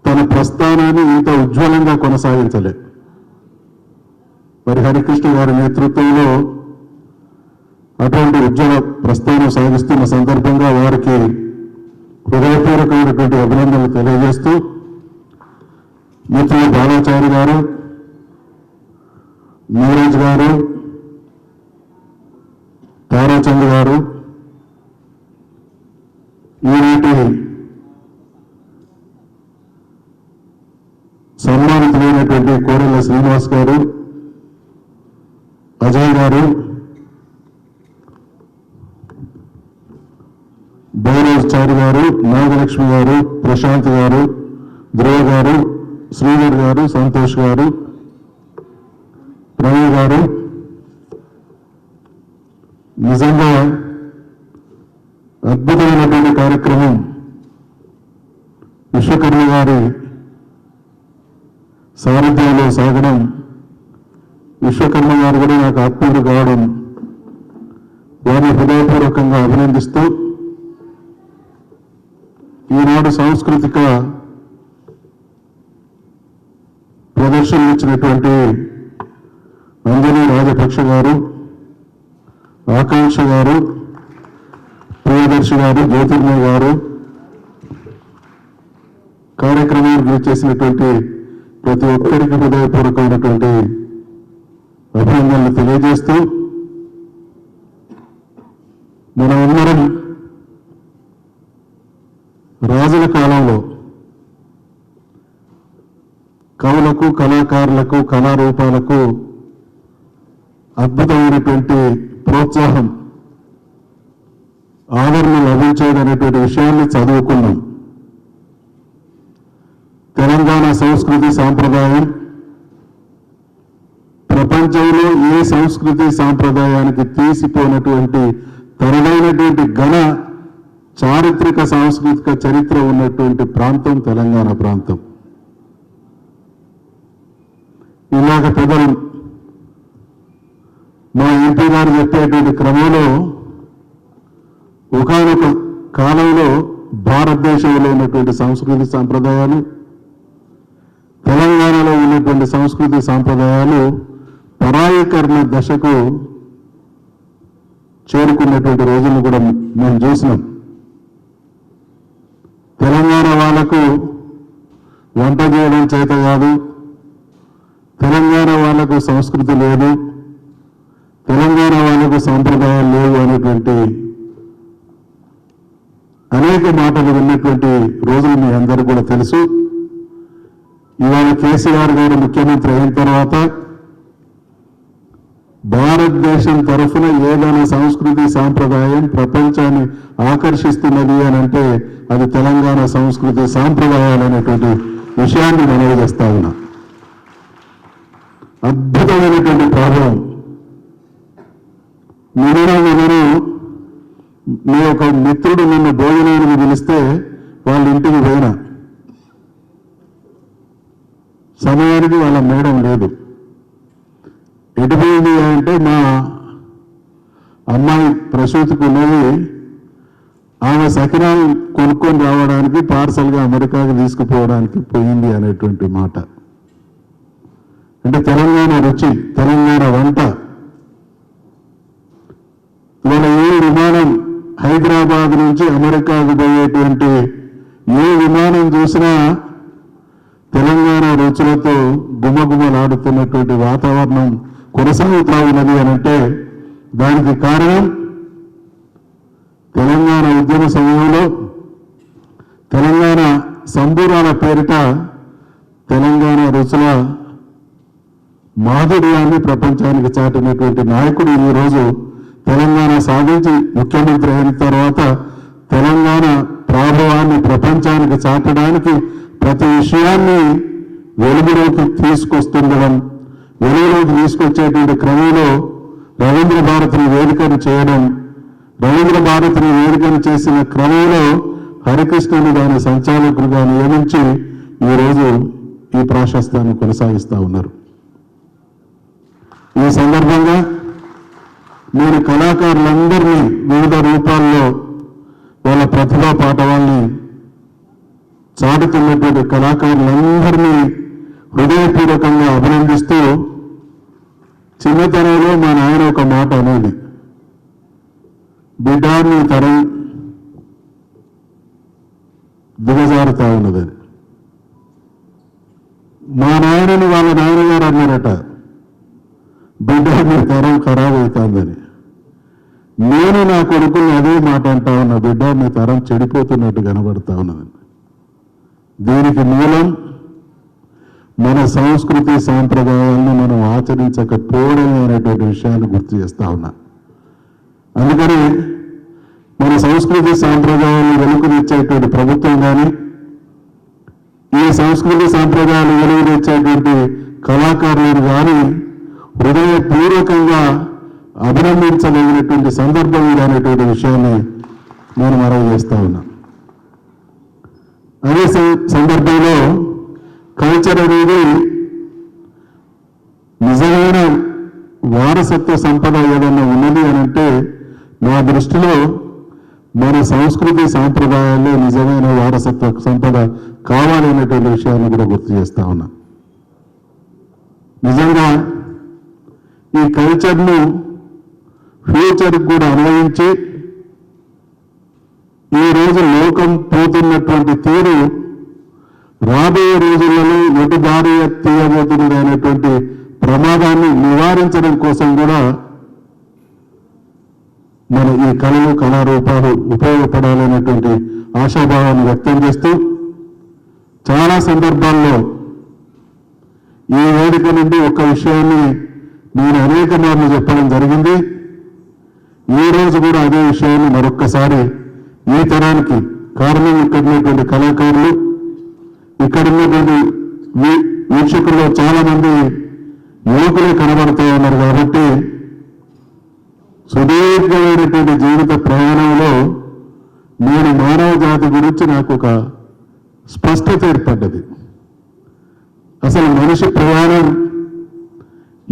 తన ప్రస్థానాన్ని ఇంత ఉజ్వలంగా కొనసాగించలే. మరి హరికృష్ణ గారి నేతృత్వంలో అటువంటి ఉజ్వల ప్రస్థానం సాగిస్తున్న సందర్భంగా వారికి హృదయపూర్వకమైనటువంటి అభినందనలు తెలియజేస్తూ, మిత్రులు బాలాచారి గారు, నీరజ్ గారు, తారాచంద్ గారు, ఈనాటి కోరెల శ్రీనివాస్ గారు, అజయ్ గారు, చారి గారు, నాగలక్ష్మి గారు, ప్రశాంత్ గారు, ధ్రువ గారు, శ్రీధర్ గారు, సంతోష్ గారు, ప్రవీణ్ గారు, నిజంగా అద్భుతమైనటువంటి కార్యక్రమం. విశ్వకర్మ గారి సారథ్యంలో సాగడం, విశ్వకర్మ గారు కూడా నాకు ఆత్మీయుడు కావడం, వారిని హృదయపూర్వకంగా అభినందిస్తూ ఈనాడు సాంస్కృతిక ప్రదర్శన ఇచ్చినటువంటి అంజనీ రాజపక్ష గారు, ఆకాంక్ష గారు, ప్రియదర్శి గారు, జ్యోతిర్మయ్ గారు, కార్యక్రమానికి చేసినటువంటి ప్రతి ఒక్కరికి హృదయపూర్వకమైనటువంటి అభినందనలు తెలియజేస్తూ, మనమందరం రాజుల కాలంలో కవులకు, కళాకారులకు, కళారూపాలకు అద్భుతమైనటువంటి ప్రోత్సాహం, ఆదరణ లభించేదనేటువంటి విషయాన్ని చదువుకున్నాం. తెలంగాణ సంస్కృతి సాంప్రదాయం ప్రపంచంలో ఏ సంస్కృతి సాంప్రదాయానికి తీసిపోయినటువంటి తనదైనటువంటి ఘన చారిత్రక సాంస్కృతిక చరిత్ర ఉన్నటువంటి ప్రాంతం తెలంగాణ ప్రాంతం. ఇలాగ పెద్దలు మా ఎంపీ గారు చెప్పేటువంటి క్రమంలో ఒకానొక కాలంలో భారతదేశంలో ఉన్నటువంటి సంస్కృతి సాంప్రదాయాలు, తెలంగాణలో ఉన్నటువంటి సంస్కృతి సాంప్రదాయాలు పరాయీకరణ దశకు చేరుకున్నటువంటి రోజులను కూడా మేము చూసినాం. తెలంగాణ వాళ్లకు వంట చేయడం చేత కాదు, తెలంగాణ వాళ్లకు సంస్కృతి లేదు, తెలంగాణ వాళ్లకు సాంప్రదాయాలు లేవు అనేటువంటి అనేక మాటలు విన్నటువంటి రోజులు మీ అందరూ కూడా తెలుసు. ఇవాళ కేసీఆర్ గారు ముఖ్యమంత్రి అయిన తర్వాత భారతదేశం తరఫున ఏదైనా సంస్కృతి సాంప్రదాయం ప్రపంచాన్ని ఆకర్షిస్తున్నది అని అంటే అది తెలంగాణ సంస్కృతి సాంప్రదాయాలు అనేటువంటి విషయాన్ని మనవి చేస్తా ఉన్నా. అద్భుతమైనటువంటి ప్రభావం. నేను నీ ఒక మిత్రుడు నిన్ను భోజనానికి పిలిస్తే వాళ్ళ ఇంటికి పోయినా, సమయానికి వాళ్ళ మేడం లేదు. ఎటుపోయింది అంటే మా అమ్మాయి ప్రసూతికి ఉన్నది, ఆమె సకినాలు కొనుక్కొని రావడానికి పార్సల్గా అమెరికాకి తీసుకుపోవడానికి పోయింది అనేటువంటి మాట. అంటే తెలంగాణ రుచి, తెలంగాణ వంట. ఇవాళ ఏ విమానం హైదరాబాద్ నుంచి అమెరికాకు పోయేటువంటి ఏ విమానం చూసినా తెలంగాణ రుచులతో గుమగుమలాడుతున్నటువంటి వాతావరణం కొనసాగుతా ఉన్నది అని అంటే దానికి కారణం తెలంగాణ ఉద్యమ సమయంలో తెలంగాణ సంబూరాల పేరిట తెలంగాణ రుచుల మాధుర్యాన్ని ప్రపంచానికి చాటినటువంటి నాయకుడు ఈరోజు తెలంగాణ సాధించి ముఖ్యమంత్రి అయిన తర్వాత తెలంగాణ ప్రాభవాన్ని ప్రపంచానికి చాటడానికి ప్రతి విషయాన్ని వెలుగులోకి తీసుకొస్తుండడం, వెలుగులోకి తీసుకొచ్చేటువంటి క్రమంలో రవీంద్ర భారతిని వేదికను చేయడం, రవీంద్ర భారతిని వేదికను చేసిన క్రమంలో హరికృష్ణను దాని సంచాలకులుగా నియమించి ఈరోజు ఈ ప్రాశస్త్యాన్ని కొనసాగిస్తూ ఉన్నారు. ఈ సందర్భంగా నేను కళాకారులందరినీ వివిధ రూపాల్లో వాళ్ళ ప్రతిభా పాఠవాల్ని చాటుతున్నటువంటి కళాకారులందరినీ హృదయపూర్వకంగా అభినందిస్తూ, చిన్నతనంలో మా నాయన ఒక మాట అనేది, బిడ్డ నీ తరం దిగజారుతా ఉన్నదని. మా నాయనని వాళ్ళ నాయనగారు అన్నారట, బిడ్డ నీ తరం ఖరాబ్ అవుతుందని. నేను నా కొడుకుని అదే మాట అంటా ఉన్నా, బిడ్డ మీ తరం చెడిపోతున్నట్టు కనబడతా ఉన్నదని. దీనికి మూలం మన సంస్కృతి సాంప్రదాయాలను మనం ఆచరించకపోవడమే అనేటువంటి విషయాన్ని గుర్తు చేస్తా ఉన్నా. అందుకని మన సంస్కృతి సాంప్రదాయాలను వెలుగునిచ్చేటువంటి ప్రభుత్వం కానీ, ఈ సంస్కృతి సాంప్రదాయాలు వెలుగునిచ్చేటువంటి కళాకారులను కానీ హృదయపూర్వకంగా అభినందించలేనటువంటి సందర్భం అనేటువంటి విషయాన్ని నేను మనవి చేస్తా ఉన్నా. అదే సందర్భంలో కల్చర్ అనేది నిజమైన వారసత్వ సంపద ఏదన్నా ఉన్నది అని అంటే నా దృష్టిలో మన సంస్కృతి సాంప్రదాయాల్లో నిజమైన వారసత్వ సంపద కావాలి అనేటువంటి విషయాన్ని కూడా గుర్తు చేస్తా ఉన్నా. నిజంగా ఈ కల్చర్ను ఫ్యూచర్కి కూడా అన్వయించి ఈ రోజు లోకం పోతున్నటువంటి తీరు రాబోయే రోజులలో ఎటు దారి తీయబోతుంది అనేటువంటి ప్రమాదాన్ని నివారించడం కోసం కూడా మన ఈ కళలు కళారూపాలు ఉపయోగపడాలనేటువంటి ఆశాభావాన్ని వ్యక్తం చేస్తూ చాలా సందర్భాల్లో ఈ వేదిక నుండి ఒక విషయాన్ని నేను అనేక మార్లు చెప్పడం జరిగింది. ఈ రోజు కూడా అదే విషయాన్ని మరొక్కసారి ఈ తరానికి కారణం ఇక్కడ ఉన్నటువంటి కళాకారులు, ఇక్కడ ఉన్నటువంటి వీక్షకుల్లో చాలా మంది యువకులే కనబడుతూ ఉన్నారు. కాబట్టి సుదీర్ఘమైనటువంటి జీవిత ప్రయాణంలో నేను మానవ జాతి గురించి నాకు ఒక స్పష్టత ఏర్పడ్డది. అసలు మనిషి ప్రయాణం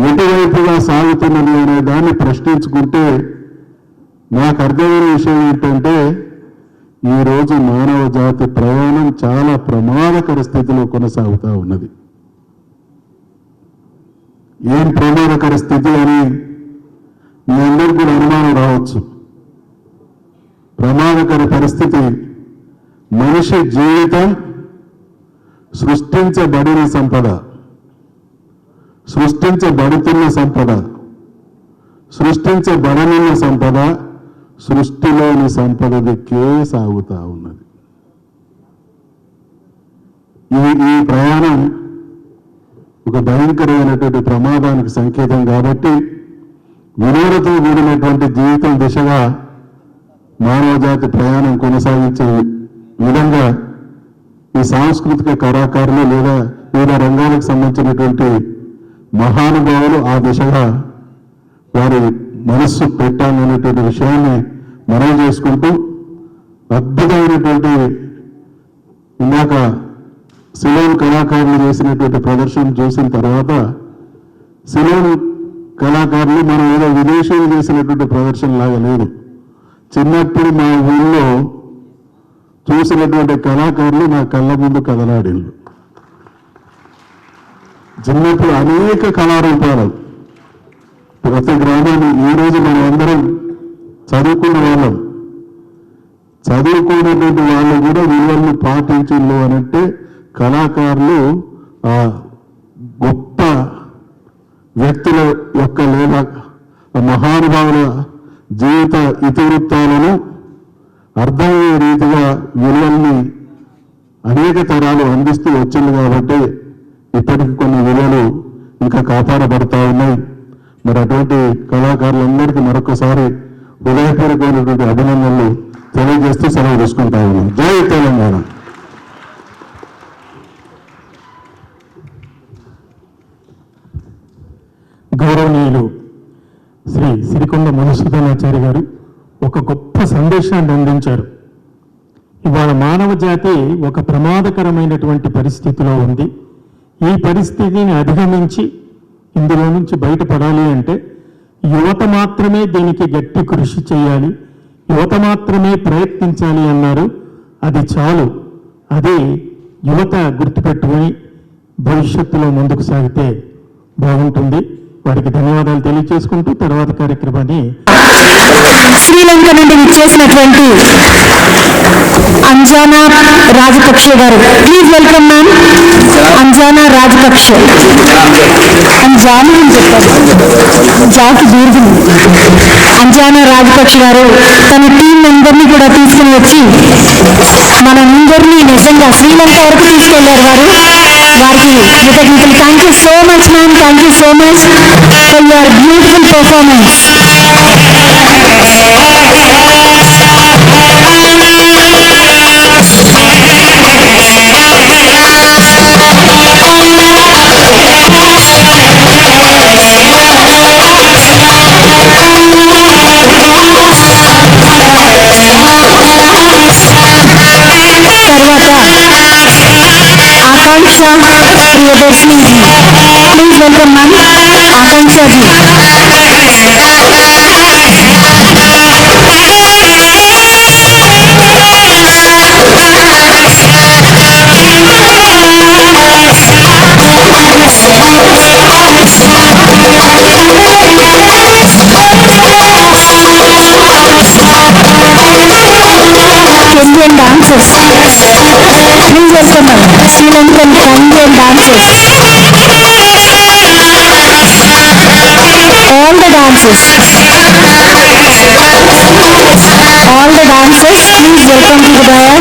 ఎటువైపుగా సాగుతున్నది అనే దాన్ని ప్రశ్నించుకుంటే నాకు అర్థమైన విషయం ఏంటంటే ఈరోజు మానవ జాతి ప్రయాణం చాలా ప్రమాదకర స్థితిలో కొనసాగుతూ ఉన్నది. ఏం ప్రమాదకర స్థితి అని మీ అందరికీ కూడా అనుమానం రావచ్చు. ప్రమాదకర పరిస్థితి మనిషి జీవితం సృష్టించబడిన సంపద, సృష్టించబడుతున్న సంపద, సృష్టించబడనున్న సంపద, సృష్టిలోని సంపద దిక్కే సాగుతా ఉన్నది. ఈ ప్రయాణం ఒక భయంకరమైనటువంటి ప్రమాదానికి సంకేతం. కాబట్టి వినోదతో కూడినటువంటి జీవితం దిశగా మానవ జాతి ప్రయాణం కొనసాగించే విధంగా ఈ సాంస్కృతిక కళాకారులు లేదా వివిధ రంగాలకు సంబంధించినటువంటి మహానుభావులు ఆ దిశగా వారి మనస్సు పెట్టాలనేటువంటి విషయాన్ని మనవి చేసుకుంటూ, అద్భుతమైనటువంటి ఇందాక సిలోన్ కళాకారులు చేసినటువంటి ప్రదర్శన చూసిన తర్వాత సిలోన్ కళాకారులు మనం ఏదో విదేశీయులు చేసినటువంటి ప్రదర్శన లాగా లేదు. చిన్నప్పుడు మా ఊళ్ళో చూసినటువంటి కళాకారులు నా కళ్ళ ముందు కదలాడిళ్ళు. చిన్నప్పుడు అనేక కళారూపాలు ప్రతి గ్రామాన్ని ఈరోజు మనం అందరం చదువుకున్న వాళ్ళం, చదువుకున్నటువంటి వాళ్ళు కూడా విలువలను పాటించిండు అనంటే కళాకారులు ఆ గొప్ప వ్యక్తుల యొక్క లేదా మహానుభావుల జీవిత ఇతివృత్తాలను అర్థమయ్యే రీతిగా విలువల్ని అనేక తరాలు అందిస్తూ వచ్చింది. కాబట్టి ఇప్పటికి కొన్ని విలువలు ఇంకా కాపాడబడతా ఉన్నాయి. మరి అటువంటి కళాకారులందరికీ మరొకసారి హృదయపూర్వకమైనటువంటి అభినందనలు తెలియజేస్తూ సెలవు తీసుకుంటా ఉన్నాం. జై తెలంగాణ. గౌరవనీయులు శ్రీ సిరికొండ మధుసూదనాచారి గారు ఒక గొప్ప సందేశాన్ని అందించారు. ఇవాళ మానవ జాతి ఒక ప్రమాదకరమైనటువంటి పరిస్థితిలో ఉంది. ఈ పరిస్థితిని అధిగమించి ఇందులో నుంచి బయటపడాలి అంటే యువత మాత్రమే దీనికి గట్టి కృషి చేయాలి, యువత మాత్రమే ప్రయత్నించాలి అన్నారు. అది చాలు. అది యువత గుర్తుపెట్టుకుని భవిష్యత్తులో ముందుకు సాగితే బాగుంటుంది. వారికి ధన్యవాదాలు తెలియజేసుకుంటూ తర్వాత కార్యక్రమాన్ని శ్రీలంక నుండి విచ్చేసినటువంటి అంజానా రాజపక్ష గారు, please welcome ma'am. Anjaana Rajapaksa, Anjaana అని చెప్పారు, జాకి దీర్ఘం. అంజానా రాజపక్ష గారు తన టీం అందరినీ కూడా తీసుకుని వచ్చి మనందరినీ నిజంగా శ్రీలంక వరకు తీసుకెళ్లారు వారు. వారికి కృతజ్ఞతలు. Thank you so much ma'am, thank you so much for your beautiful performance. Akanksha Priyadarshini ji, please welcome ma'am. Akanksha ji. Indian dancers. Please welcome them. Sri Lankan Indian dancers. All the dancers. All the dancers, please welcome to the dais.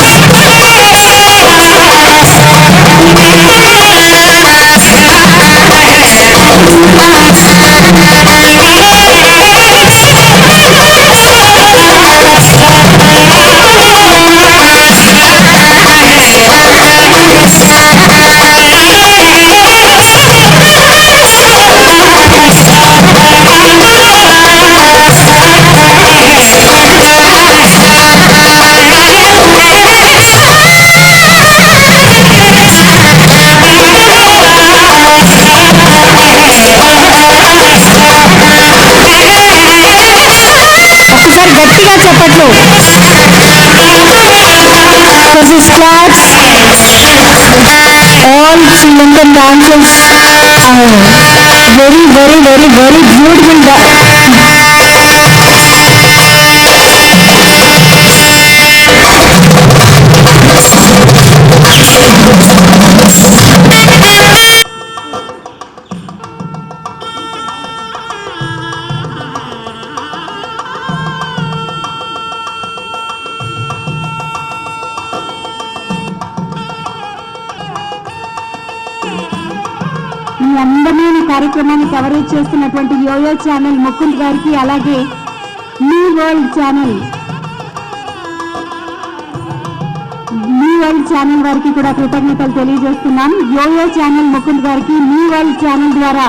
గట్టిగా చెప్పట్లు. This is claps. All Sri Lankan dancers are very, very, very, very beautiful. ఈ అందమైన కార్యక్రమాన్ని coverage చేస్తున్నటువంటి yo-yo channel Mukund గారికి, అలాగే మీ world channel వారికి కూడా కృతజ్ఞతలు తెలియజేస్తున్నాం. యోయో ఛానల్ ముకుంద్ గారికి, మీ వరల్డ్ ఛానల్ ద్వారా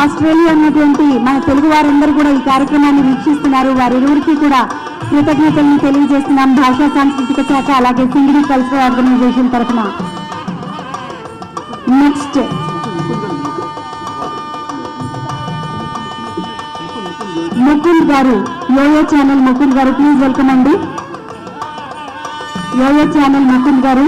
ఆస్ట్రేలియా ఉన్నటువంటి మన తెలుగు వారందరూ కూడా ఈ కార్యక్రమాన్ని వీక్షిస్తున్నారు. వారిరువురికి కూడా కృతజ్ఞతలను తెలియజేస్తున్నాం భాషా సాంస్కృతిక శాఖ అలాగే సింగిడి కల్చరల్ ఆర్గనైజేషన్ తరఫున. నెక్స్ట్ ముకుంద్ గారు, యోయో ఛానల్ ముకుంద్ గారు, ప్లీజ్ వెల్కమ్ అండి. యోయో ఛానల్ ముకుంద్ గారు.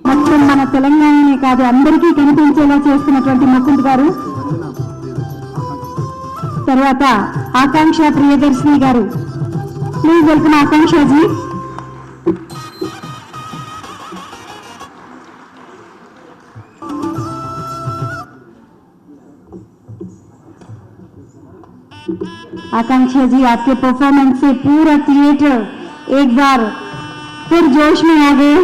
మొత్తం మన తెలంగాణనే కాదు అందరికీ కనిపించేలా చేస్తున్నటువంటి ముకుంద్ గారు. తర్వాత ఆకాంక్ష ప్రియదర్శిని గారు, ప్లీజ్ వెల్కమ్ ఆకాంక్షాజీ. आकांक्षा जी, आपके परफॉर्मेंस से पूरा थिएटर एक बार फिर जोश में आ गए.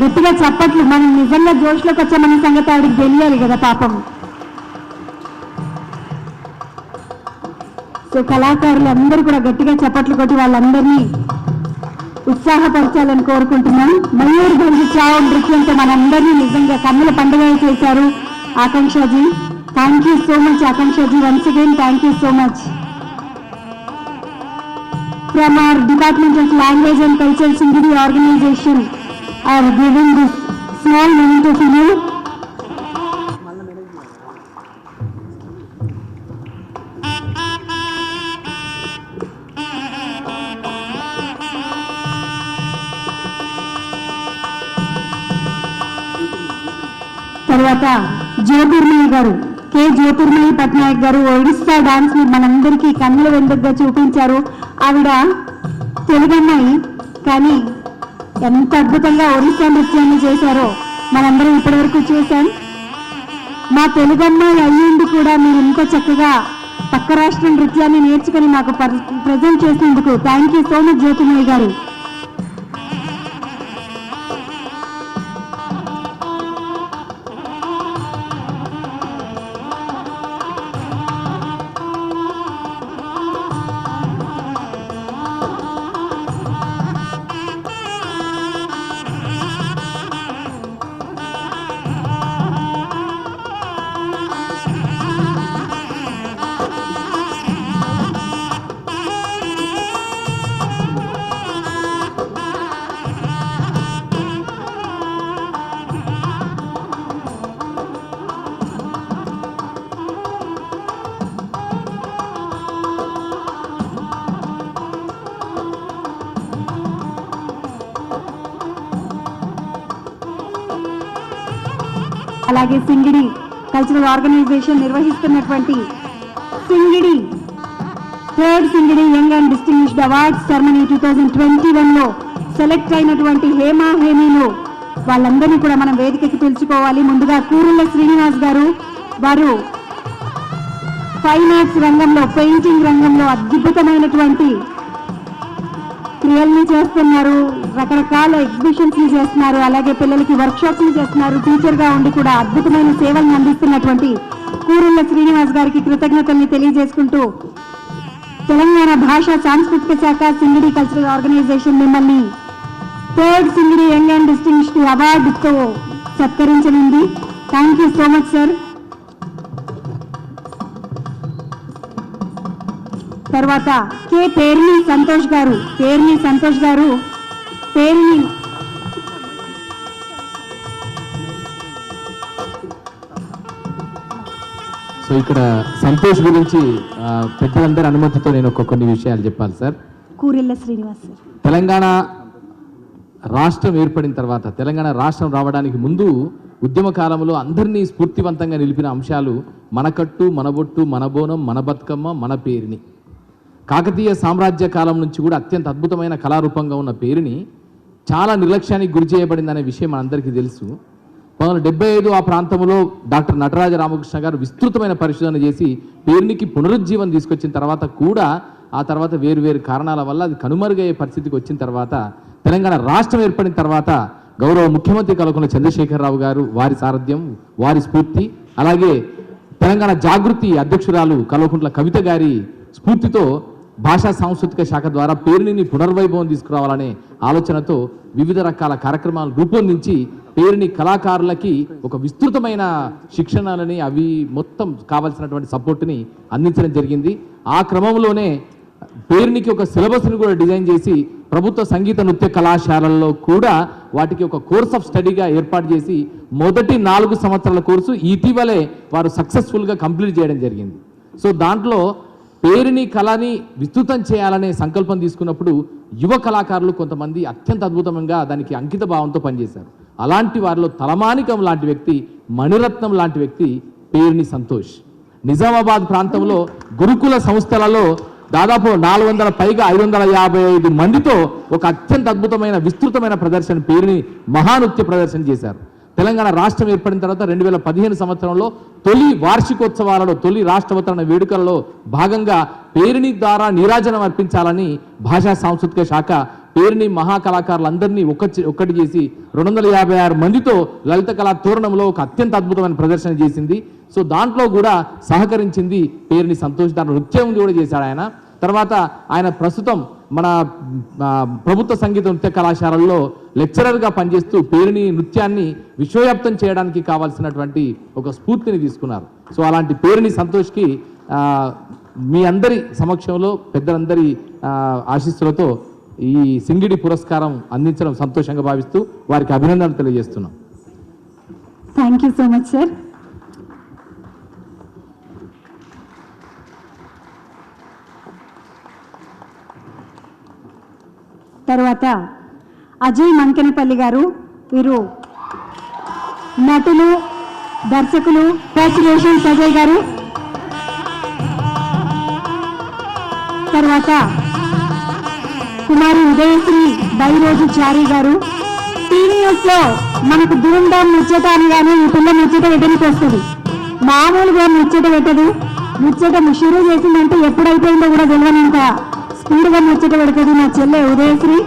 గట్టిగా చప్పట్లు. మనం నిజంగా జోష్లోకి వచ్చామన్న సంగతి ఆవిడకి తెలియాలి కదా పాపం. సో కళాకారులు అందరూ కూడా గట్టిగా చప్పట్లు కొట్టి వాళ్ళందరినీ ఉత్సాహపరచాలని కోరుకుంటున్నాం. మయూర్ భంగి చావు నృత్యంతో మనందరినీ నిజంగా కన్నుల పండుగ చేశారు Akankshaji. Thank you so much Akankshaji. Once again thank you so much. From our Department of Language and Culture Singidi organization are giving this small memento to you. తర్వాత జ్యోతిర్మయి గారు, కె జ్యోతిర్మయి పట్నాయక్ గారు ఒడిస్సా డాన్స్ ని మనందరికీ కన్నుల వెందుగా చూపించారు. ఆవిడ తెలుగమ్మాయి కానీ ఎంత అద్భుతంగా ఒడిస్సా నృత్యాన్ని చేశారో మనందరం ఇప్పటివరకు చూసాం. మా తెలుగమ్మాయి అయ్యింది కూడా మీరు ఇంత చక్కగా పక్క రాష్ట్ర నృత్యాన్ని నేర్చుకుని మాకు ప్రజెంట్ చేసినందుకు thank you so much Jyothimayya గారు. అలాగే సింగిడి కల్చరల్ ఆర్గనైజేషన్ నిర్వహిస్తున్నటువంటి Singidi third Singidi young and distinguished awards ceremony 2021లో సెలెక్ట్ అయినటువంటి హేమా హేమీలు వాళ్ళందరినీ కూడా మనం వేదికకి పిలుచుకోవాలి. ముందుగా కూరుళ్ళ శ్రీనివాస్ గారు, వారు ఫైన్ ఆర్ట్స్ రంగంలో, పెయింటింగ్ రంగంలో అద్భుతమైనటువంటి క్రియల్ని చేస్తున్నారు, రకరకాల ఎగ్జిబిషన్స్ ని చేస్తున్నారు, అలాగే పిల్లలకి వర్క్ షాప్స్ ని చేస్తున్నారు. టీచర్ గా ఉండి కూడా అద్భుతమైన సేవలను అందిస్తున్నటువంటి కూరుళ్ళ శ్రీనివాస్ గారికి కృతజ్ఞతల్ని తెలియజేసుకుంటూ తెలంగాణ భాషా సాంస్కృతిక శాఖ సింగిడి కల్చరల్ ఆర్గనైజేషన్ మిమ్మల్ని third Singidi young and distinguished అవార్డుతో సత్కరించనుంది. Thank you so much sir. తర్వాత కే పేర్ని సంతోష్ గారు, సో ఇక్కడ సంతోష్ గురించి పెద్దలందరి అనుమతితో నేను కొన్ని విషయాలు చెప్పాలి సార్. కూరెళ్ళ శ్రీనివాస్ సార్, తెలంగాణ రాష్ట్రం ఏర్పడిన తర్వాత, తెలంగాణ రాష్ట్రం రావడానికి ముందు ఉద్యమ కాలంలో అందరినీ స్ఫూర్తివంతంగా నిలిపిన అంశాలు మనకట్టు, మనబొట్టు, మన బోనం, మన బతుకమ్మ, మన పేరుని. కాకతీయ సామ్రాజ్య కాలం నుంచి కూడా అత్యంత అద్భుతమైన కళారూపంగా ఉన్న పేరుని చాలా నిర్లక్ష్యానికి గురి చేయబడిందనే విషయం మనందరికీ తెలుసు. 1975 ఆ ప్రాంతంలో డాక్టర్ నటరాజ రామకృష్ణ గారు విస్తృతమైన పరిశోధన చేసి పేరునికి పునరుజ్జీవం తీసుకొచ్చిన తర్వాత కూడా ఆ తర్వాత వేరు కారణాల వల్ల అది కనుమరుగయ్యే పరిస్థితికి వచ్చిన తర్వాత తెలంగాణ రాష్ట్రం ఏర్పడిన తర్వాత గౌరవ ముఖ్యమంత్రి కల్వకుంట్ల చంద్రశేఖరరావు గారు, వారి సారథ్యం, వారి స్ఫూర్తి, అలాగే తెలంగాణ జాగృతి అధ్యక్షురాలు కల్వకుంట్ల కవిత గారి స్ఫూర్తితో భాషా సాంస్కృతిక శాఖ ద్వారా పేరుని పునర్వైభవం తీసుకురావాలనే ఆలోచనతో వివిధ రకాల కార్యక్రమాలు రూపొందించి పేరుని కళాకారులకి ఒక విస్తృతమైన శిక్షణలని, అవి మొత్తం కావాల్సినటువంటి సపోర్ట్ని అందించడం జరిగింది. ఆ క్రమంలోనే పేరునికి ఒక సిలబస్ని కూడా డిజైన్ చేసి ప్రభుత్వ సంగీత నృత్య కళాశాలల్లో కూడా వాటికి ఒక కోర్స్ ఆఫ్ స్టడీగా ఏర్పాటు చేసి మొదటి 4 సంవత్సరాల కోర్సు ఇటీవలే వారు సక్సెస్ఫుల్గా కంప్లీట్ చేయడం జరిగింది. సో దాంట్లో పేరుని కళని విస్తృతం చేయాలనే సంకల్పం తీసుకున్నప్పుడు యువ కళాకారులు కొంతమంది అత్యంత అద్భుతంగా దానికి అంకిత భావంతో పనిచేశారు. అలాంటి వారిలో తలమానికం లాంటి వ్యక్తి, మణిరత్నం లాంటి వ్యక్తి పేరుని సంతోష్. నిజామాబాద్ ప్రాంతంలో గురుకుల సంస్థలలో దాదాపు 400 పైగా 555 మందితో ఒక అత్యంత అద్భుతమైన విస్తృతమైన ప్రదర్శన, పేరుని మహానృత్య ప్రదర్శన చేశారు. తెలంగాణ రాష్ట్రం ఏర్పడిన తర్వాత 2015 సంవత్సరంలో తొలి వార్షికోత్సవాలలో, తొలి రాష్ట్రవతరణ వేడుకలలో భాగంగా పేరుని ద్వారా నీరాజనం అర్పించాలని భాషా సాంస్కృతిక శాఖ పేరుని మహాకళాకారులందరినీ ఒక్కటి చేసి 256 మందితో లలిత కళా తోరణంలో ఒక అత్యంత అద్భుతమైన ప్రదర్శన చేసింది. సో దాంట్లో కూడా సహకరించింది పేరుని సంతోష్. దాంట్లో నృత్యం కూడా చేశాడు ఆయన. తర్వాత ఆయన ప్రస్తుతం మన ప్రభుత్వ సంగీత నృత్య కళాశాలల్లో లెక్చరర్గా పనిచేస్తూ పేరుని నృత్యాన్ని విశ్వవ్యాప్తం చేయడానికి కావాల్సినటువంటి ఒక స్ఫూర్తిని తీసుకున్నారు. సో అలాంటి పేరుని సంతోష్కి మీ అందరి సమక్షంలో, పెద్దలందరి ఆశీస్సులతో ఈ సింగిడి పురస్కారం అందించడం సంతోషంగా భావిస్తూ వారికి అభినందనలు తెలియజేస్తున్నాం. Thank you so much sir. తర్వాత అజయ్ మంకెనపల్లి గారు, వీరు నటులు, దర్శకులు. కంగ్రాచులేషన్స్ అజయ్ గారు. తర్వాత కుమారి ఉదయశ్రీ బైరోజు చారి గారు. టీవీ న్యూస్ లో మనకు ధూమ్ధామ్ ముచ్చట అనగానే ఈ పిల్ల ముచ్చట పెట్టడానికి వస్తుంది, మామూలుగా ముచ్చట పెట్టదు. ముచ్చట షురూ చేసిందంటే ఎప్పుడైపోయిందో కూడా తెలియనంత స్పీడ్గా ముచ్చట పెడుతుంది నా చెల్లె ఉదయశ్రీ.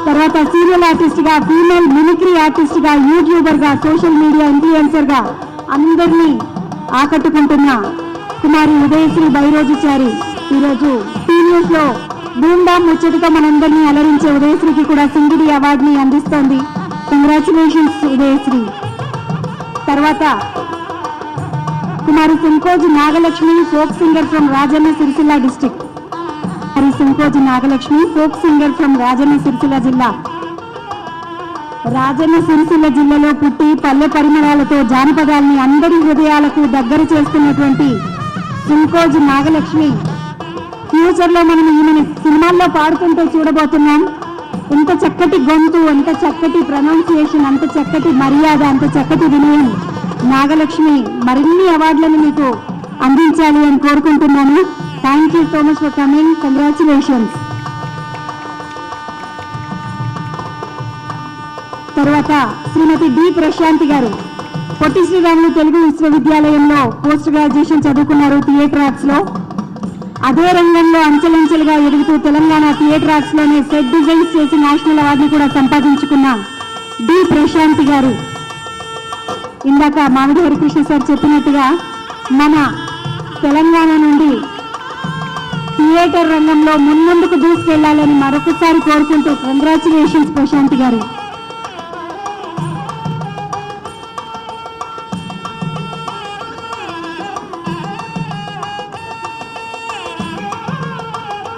తర్వాత సీరియల్ ఆర్టిస్ట్గా, ఫీమేల్ మిమిక్రీ ఆర్టిస్ట్గా, యూట్యూబర్గా, సోషల్ మీడియా ఇన్ఫ్లుయెన్సర్గా అందరినీ ఆకట్టుకుంటున్న కుమారి ఉదయశ్రీ బైరోజుచారి ఈరోజు టీన్యూస్ లో ధూమ్ధామ్ ముచ్చటతో మనందరినీ అలరించే ఉదయశ్రీకి కూడా సింగిడి అవార్డుని అందిస్తోంది. కంగ్రాచులేషన్స్ ఉదయశ్రీ. తర్వాత Kumari Sinkoju Nagalakshmi, folk singer from Rajanna Sircilla district. Kumari Sinkoju Nagalakshmi, folk singer from Rajanna Sircilla జిల్లా. రాజన్న సిరిసిల్ల జిల్లాలో పుట్టి పల్లె పరిమళాలతో జానపదాల్ని అందరి హృదయాలకు దగ్గర చేస్తున్నటువంటి సింకోజు నాగలక్ష్మి ఫ్యూచర్ లో మనం ఈమెను సినిమాల్లో పాడుతుంటే చూడబోతున్నాం. ఎంత చక్కటి గొంతు, ఎంత చక్కటి ప్రొనౌన్సియేషన్, అంత చక్కటి మర్యాద, అంత చక్కటి వినయం. నాగలక్ష్మి మరిన్ని అవార్డులను మీకు అందించాలి అని కోరుకుంటున్నాను. Thank you so much for coming. Congratulations. తర్వాత శ్రీమతి డి ప్రశాంతి గారు పొట్టి శ్రీరాములు తెలుగు విశ్వవిద్యాలయంలో పోస్ట్ గ్రాడ్యుయేషన్ చదువుకున్నారు థియేటర్ ఆర్ట్స్ లో. అదే రంగంలో అంచెలంచెలుగా ఎదుగుతూ తెలంగాణ థియేటర్ ఆర్ట్స్ లోనే సెట్ డిజైన్స్ చేసి నేషనల్ అవార్డుని కూడా సంపాదించుకున్న డి ప్రశాంతి గారు. ఇందాక మామిడి హరికృష్ణ సార్ చెప్పినట్టుగా మన తెలంగాణ నుండి థియేటర్ రంగంలో మున్నందుకు దూసుకెళ్లాలని మరొకసారి కోరుకుంటూ కంగ్రాచులేషన్స్ ప్రశాంతి గారు.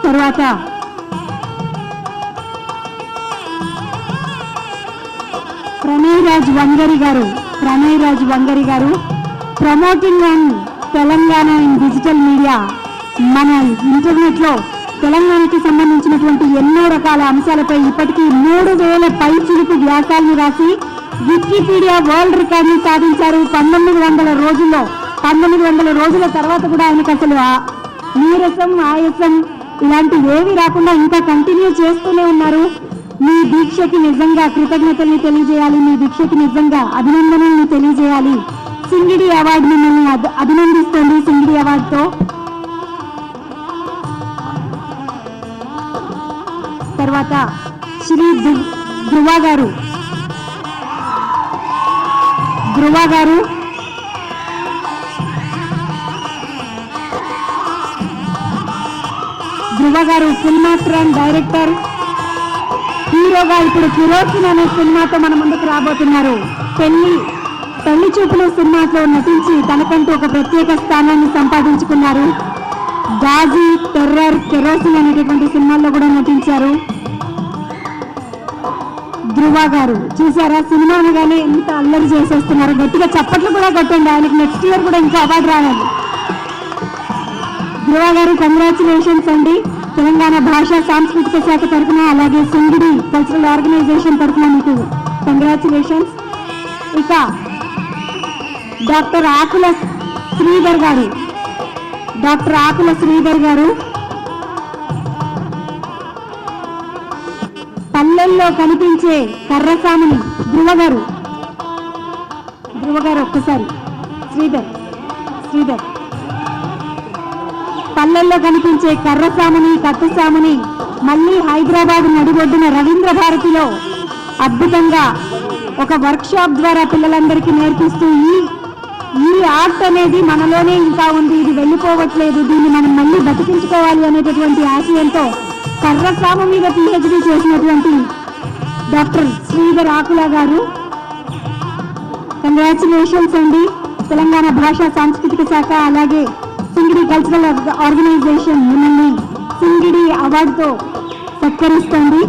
తర్వాత ప్రణయరాజ్ వంగరి గారు promoting on Telangana in digital media. మన ఇంటర్నెట్ లో తెలంగాణకి సంబంధించినటువంటి ఎన్నో రకాల అంశాలపై ఇప్పటికీ 3000 పైచిలుకు వ్యాసాలను రాసి వికీపీడియా వరల్డ్ రికార్డుని సాధించారు 1900 రోజుల్లో. 1900 రోజుల తర్వాత కూడా ఆయనకు అసలు నీరసం, ఆయాసం ఇలాంటివి ఏవి రాకుండా ఇంకా కంటిన్యూ చేస్తూనే ఉన్నారు. మీ దీక్షకి నిజంగా కృతజ్ఞతల్ని తెలియజేయాలి, మీ దీక్షకి నిజంగా అభినందనల్ని తెలియజేయాలి. సింగిడి అవార్డు మిమ్మల్ని అభినందిస్తోంది. సింగిడి అవార్డుతో తర్వాత శ్రీ ధృవ గారు ఫిల్మ్ యాక్టర్ అండ్ డైరెక్టర్, హీరోగా ఇప్పుడు కిరోసిన్ అనే సినిమాతో మన ముందుకు రాబోతున్నారు. పెళ్లి చూపులు సినిమాతో నటించి తనకంటూ ఒక ప్రత్యేక స్థానాన్ని సంపాదించుకున్నారు. గాజీ, టెర్రర్, కెరోసిన్ అనేటటువంటి సినిమాల్లో కూడా నటించారు. ధృవ గారు చూసారా, సినిమా అనగానే ఎంత అల్లరి చేసేస్తున్నారు. గట్టిగా చప్పట్లు కూడా కొట్టండి, ఆయనకి నెక్స్ట్ ఇయర్ కూడా ఇంకా అవార్డు రావాలి. ధృవ గారు కంగ్రాచులేషన్స్ అండి. తెలంగాణ భాషా సాంస్కృతిక శాఖ తరఫున అలాగే సింగిడి కల్చరల్ ఆర్గనైజేషన్ తరఫున మీకు కంగ్రాచులేషన్స్. ఇక డాక్టర్ ఆకుల శ్రీధర్ గారు పల్లెల్లో కనిపించే కర్రసాముని. ధృవ గారు ఒక్కసారి శ్రీధర్ పల్లెల్లో కనిపించే కర్రసాముని, కత్తుసాముని మళ్ళీ హైదరాబాద్ నడిబొడ్డున రవీంద్ర భారతిలో అద్భుతంగా ఒక వర్క్ షాప్ ద్వారా పిల్లలందరికీ నేర్పిస్తూ ఈ ఆర్ట్ అనేది మనలోనే ఇంకా ఉంది, ఇది వెళ్ళిపోవట్లేదు, దీన్ని మనం మళ్ళీ బతికించుకోవాలి అనేటటువంటి ఆశయంతో కర్రసాము మీద పిహెచ్డి చేసినటువంటి డాక్టర్ శ్రీధర్ ఆకుల గారు కంగ్రాచులేషన్స్ అండి. తెలంగాణ భాషా సాంస్కృతిక శాఖ అలాగే సింగిడి కల్చరల్ ఆర్గనైజేషన్ మిమ్మల్ని సింగిడి అవార్డుతో సత్కరిస్తోంది.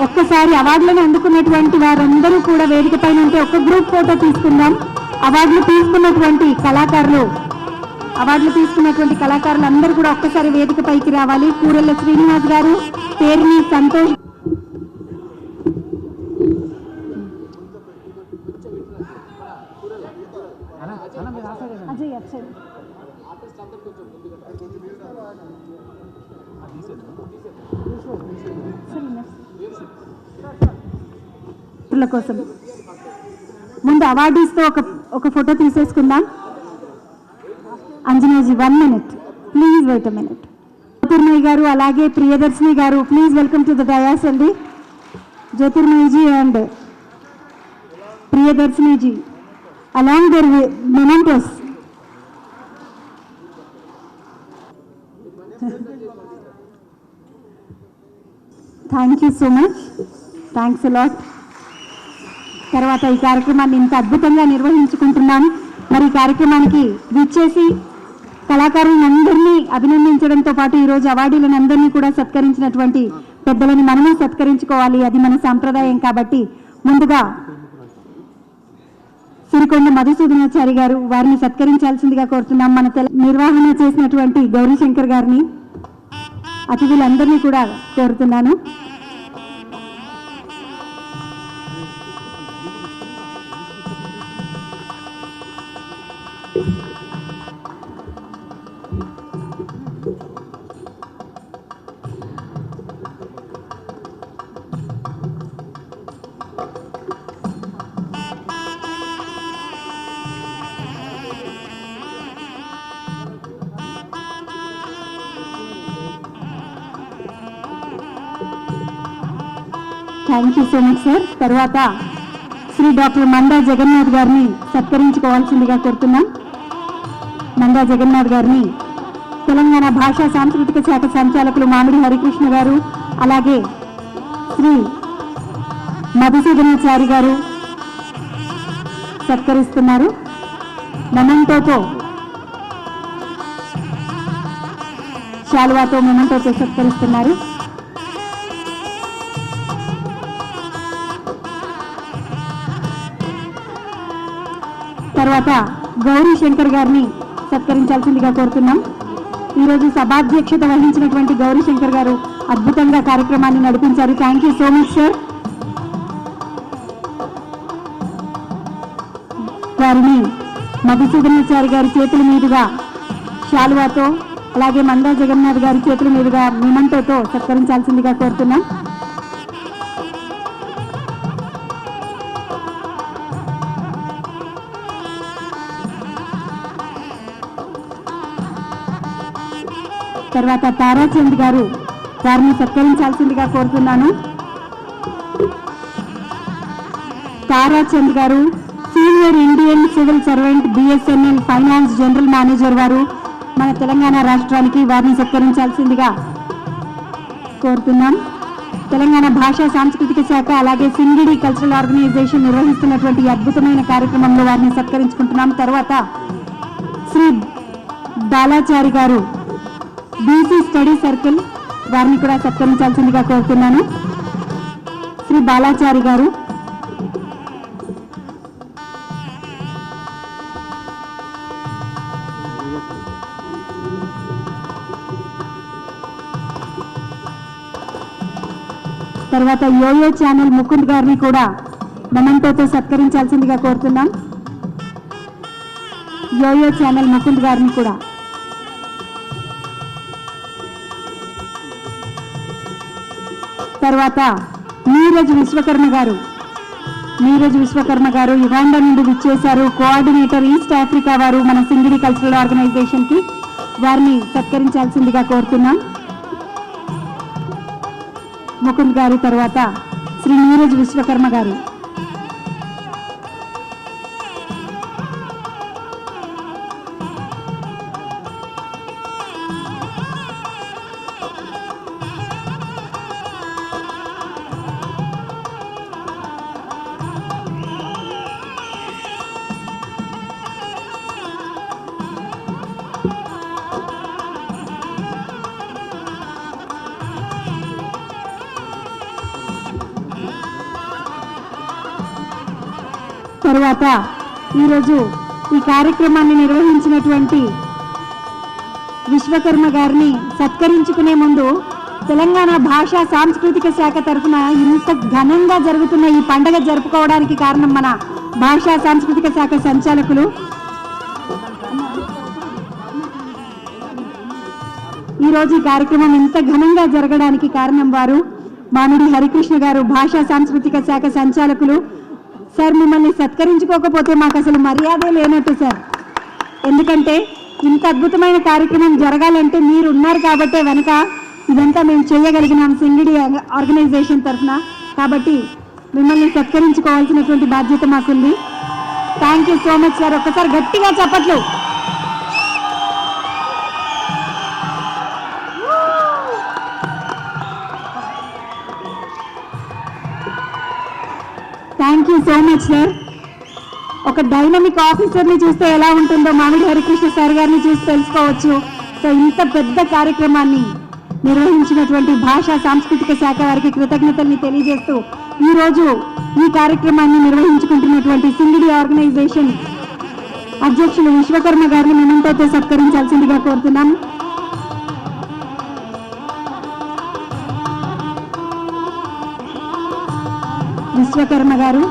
ఒక్కసారి అవార్డులను అందుకున్నటువంటి వారందరూ కూడా వేదిక పైన ఉంటే ఒక గ్రూప్ ఫోటో తీసుకుందాం. అవార్డులు తీసుకున్నటువంటి కళాకారులు అందరూ కూడా ఒక్కసారి వేదిక పైకి రావాలి. కూరెళ్ళ శ్రీనివాస్ గారు, పేర్ని సంతోష్, అమరుల కోసం. ముందు అవార్డీస్తో ఒక ఫోటో తీసేసుకుందాం. Anjanaji 1 minute, please wait a minute. Jyotirmayi గారు అలాగే ప్రియదర్శిని గారు, please welcome to the dais అండి. Jyotirmayiji and Priyadarshiniji along their mementos. Thank you so much, thanks a lot. తర్వాత ఈ కార్యక్రమాన్ని ఇంత అద్భుతంగా నిర్వహించుకుంటున్నాం. మరి ఈ కార్యక్రమానికి విచ్చేసి కళాకారులందరినీ అభినందించడంతో పాటు ఈరోజు అవార్డులను అందరినీ కూడా సత్కరించినటువంటి పెద్దలని మనమే సత్కరించుకోవాలి, అది మన సాంప్రదాయం. కాబట్టి ముందుగా సిరికొండ మధుసూదనాచారి గారు, వారిని సత్కరించాల్సిందిగా కోరుతున్నాం. మన నిర్వహణ చేసినటువంటి గౌరీశంకర్ గారిని, అతిథులందరినీ కూడా కోరుతున్నాను. Thank you so much sir. తర్వాత శ్రీ డాక్టర్ మందా జగన్నాథ్ గారిని సత్కరించుకోవాల్సిందిగా కోరుతున్నాం. మందా జగన్నాథ్ గారిని తెలంగాణ భాషా సాంస్కృతిక శాఖ సంచాలకులు మామిడి హరికృష్ణ గారు, అలాగే శ్రీ మధుసూదనాచారి గారు సత్కరిస్తున్నారు. మెమెంటోతో, శాలువాతో మెమెంటోతో సత్కరిస్తున్నారు. తర్వాత గౌరీ శంకర్ గారిని సత్కరించాల్సిందిగా కోరుతున్నాం. ఈరోజు సభాధ్యక్షత వహించినటువంటి గౌరీ శంకర్ గారు అద్భుతంగా కార్యక్రమాన్ని నడిపించారు. Thank you so much sir. వారిని మధుసూదనాచారి గారి చేతుల మీదుగా శాలువాతో, అలాగే మందా జగన్నాథ్ గారి చేతుల మీదుగా మెమెంటోతో సత్కరించాల్సిందిగా కోరుతున్నాం. తర్వాత తారాచంద్ గారు, వారిని సత్కరించాల్సిందిగా కోరుతున్నాను. తారాచంద్ గారు senior Indian civil servant, BSNL finance general manager వారు, మన తెలంగాణ రాష్ట్రానికి. వారిని సత్కరించాల్సిందిగా కోరుతున్నాం. తెలంగాణ భాషా సాంస్కృతిక శాఖ అలాగే సింగిడి కల్చరల్ ఆర్గనైజేషన్ నిర్వహిస్తున్నటువంటి అద్భుతమైన కార్యక్రమంలో వారిని సత్కరించుకుంటున్నాం. తర్వాత శ్రీ బాలాచారి గారు, BC స్టడీ సర్కిల్, వారిని కూడా సత్కరించాల్సిందిగా కోరుతున్నాను. శ్రీ బాలాచారి గారు. తర్వాత యోయో ఛానల్ ముకుంద్ గారిని కూడా మెమెంటోతో సత్కరించాల్సిందిగా కోరుతున్నాం. యోయో ఛానల్ ముకుంద్ గారిని కూడా. తర్వాత నీరజ్ విశ్వకర్మ గారు, నీరజ్ విశ్వకర్మ గారు యుగాండా నుండి విచ్చేశారు. కోఆర్డినేటర్ ఈస్ట్ ఆఫ్రికా వారు మన సింగిడి కల్చరల్ ఆర్గనైజేషన్ కి. వారిని సత్కరించాల్సిందిగా కోరుతున్నాం. ముకుంద్ గారు తర్వాత శ్రీ నీరజ్ విశ్వకర్మ గారు. తరువాత ఈరోజు ఈ కార్యక్రమాన్ని నిర్వహించినటువంటి విశ్వకర్మ గారిని సత్కరించుకునే ముందు తెలంగాణ భాషా సాంస్కృతిక శాఖ తరఫున ఇంత ఘనంగా జరుగుతున్న ఈ పండుగ జరుపుకోవడానికి కారణం మన భాషా సాంస్కృతిక శాఖ సంచాలకులు. ఈరోజు ఈ కార్యక్రమం ఇంత ఘనంగా జరగడానికి కారణం వారు. మామిడి హరికృష్ణ గారు భాషా సాంస్కృతిక శాఖ సంచాలకులు. సార్, మిమ్మల్ని సత్కరించుకోకపోతే మాకు అసలు మర్యాదే లేనట్టు సార్. ఎందుకంటే ఇంత అద్భుతమైన కార్యక్రమం జరగాలంటే మీరు ఉన్నారు కాబట్టే వెనక ఇదంతా మేము చేయగలిగినాం సింగిడి ఆర్గనైజేషన్ తరఫున. కాబట్టి మిమ్మల్ని సత్కరించుకోవాల్సినటువంటి బాధ్యత మాకుంది. Thank you so much sir. ఒక్కసారి గట్టిగా చప్పట్లు. Thank you so much sir. ఒక డైనమిక్ ఆఫీసర్ని చూస్తే ఎలా ఉంటుందో మామిడి హరికృష్ణ సార్ గారిని చూసి తెలుసుకోవచ్చు. సో ఇంత పెద్ద కార్యక్రమాన్ని నిర్వహించినటువంటి భాషా సాంస్కృతిక శాఖ వారికి కృతజ్ఞతల్ని తెలియజేస్తూ ఈరోజు ఈ కార్యక్రమాన్ని నిర్వహించుకుంటున్నటువంటి సింగిడి ఆర్గనైజేషన్ అధ్యక్షులు విశ్వకర్మ గారిని మెమెంటోతో సత్కరించాల్సిందిగా కోరుతున్నాం. విశ్వకర్మ గారు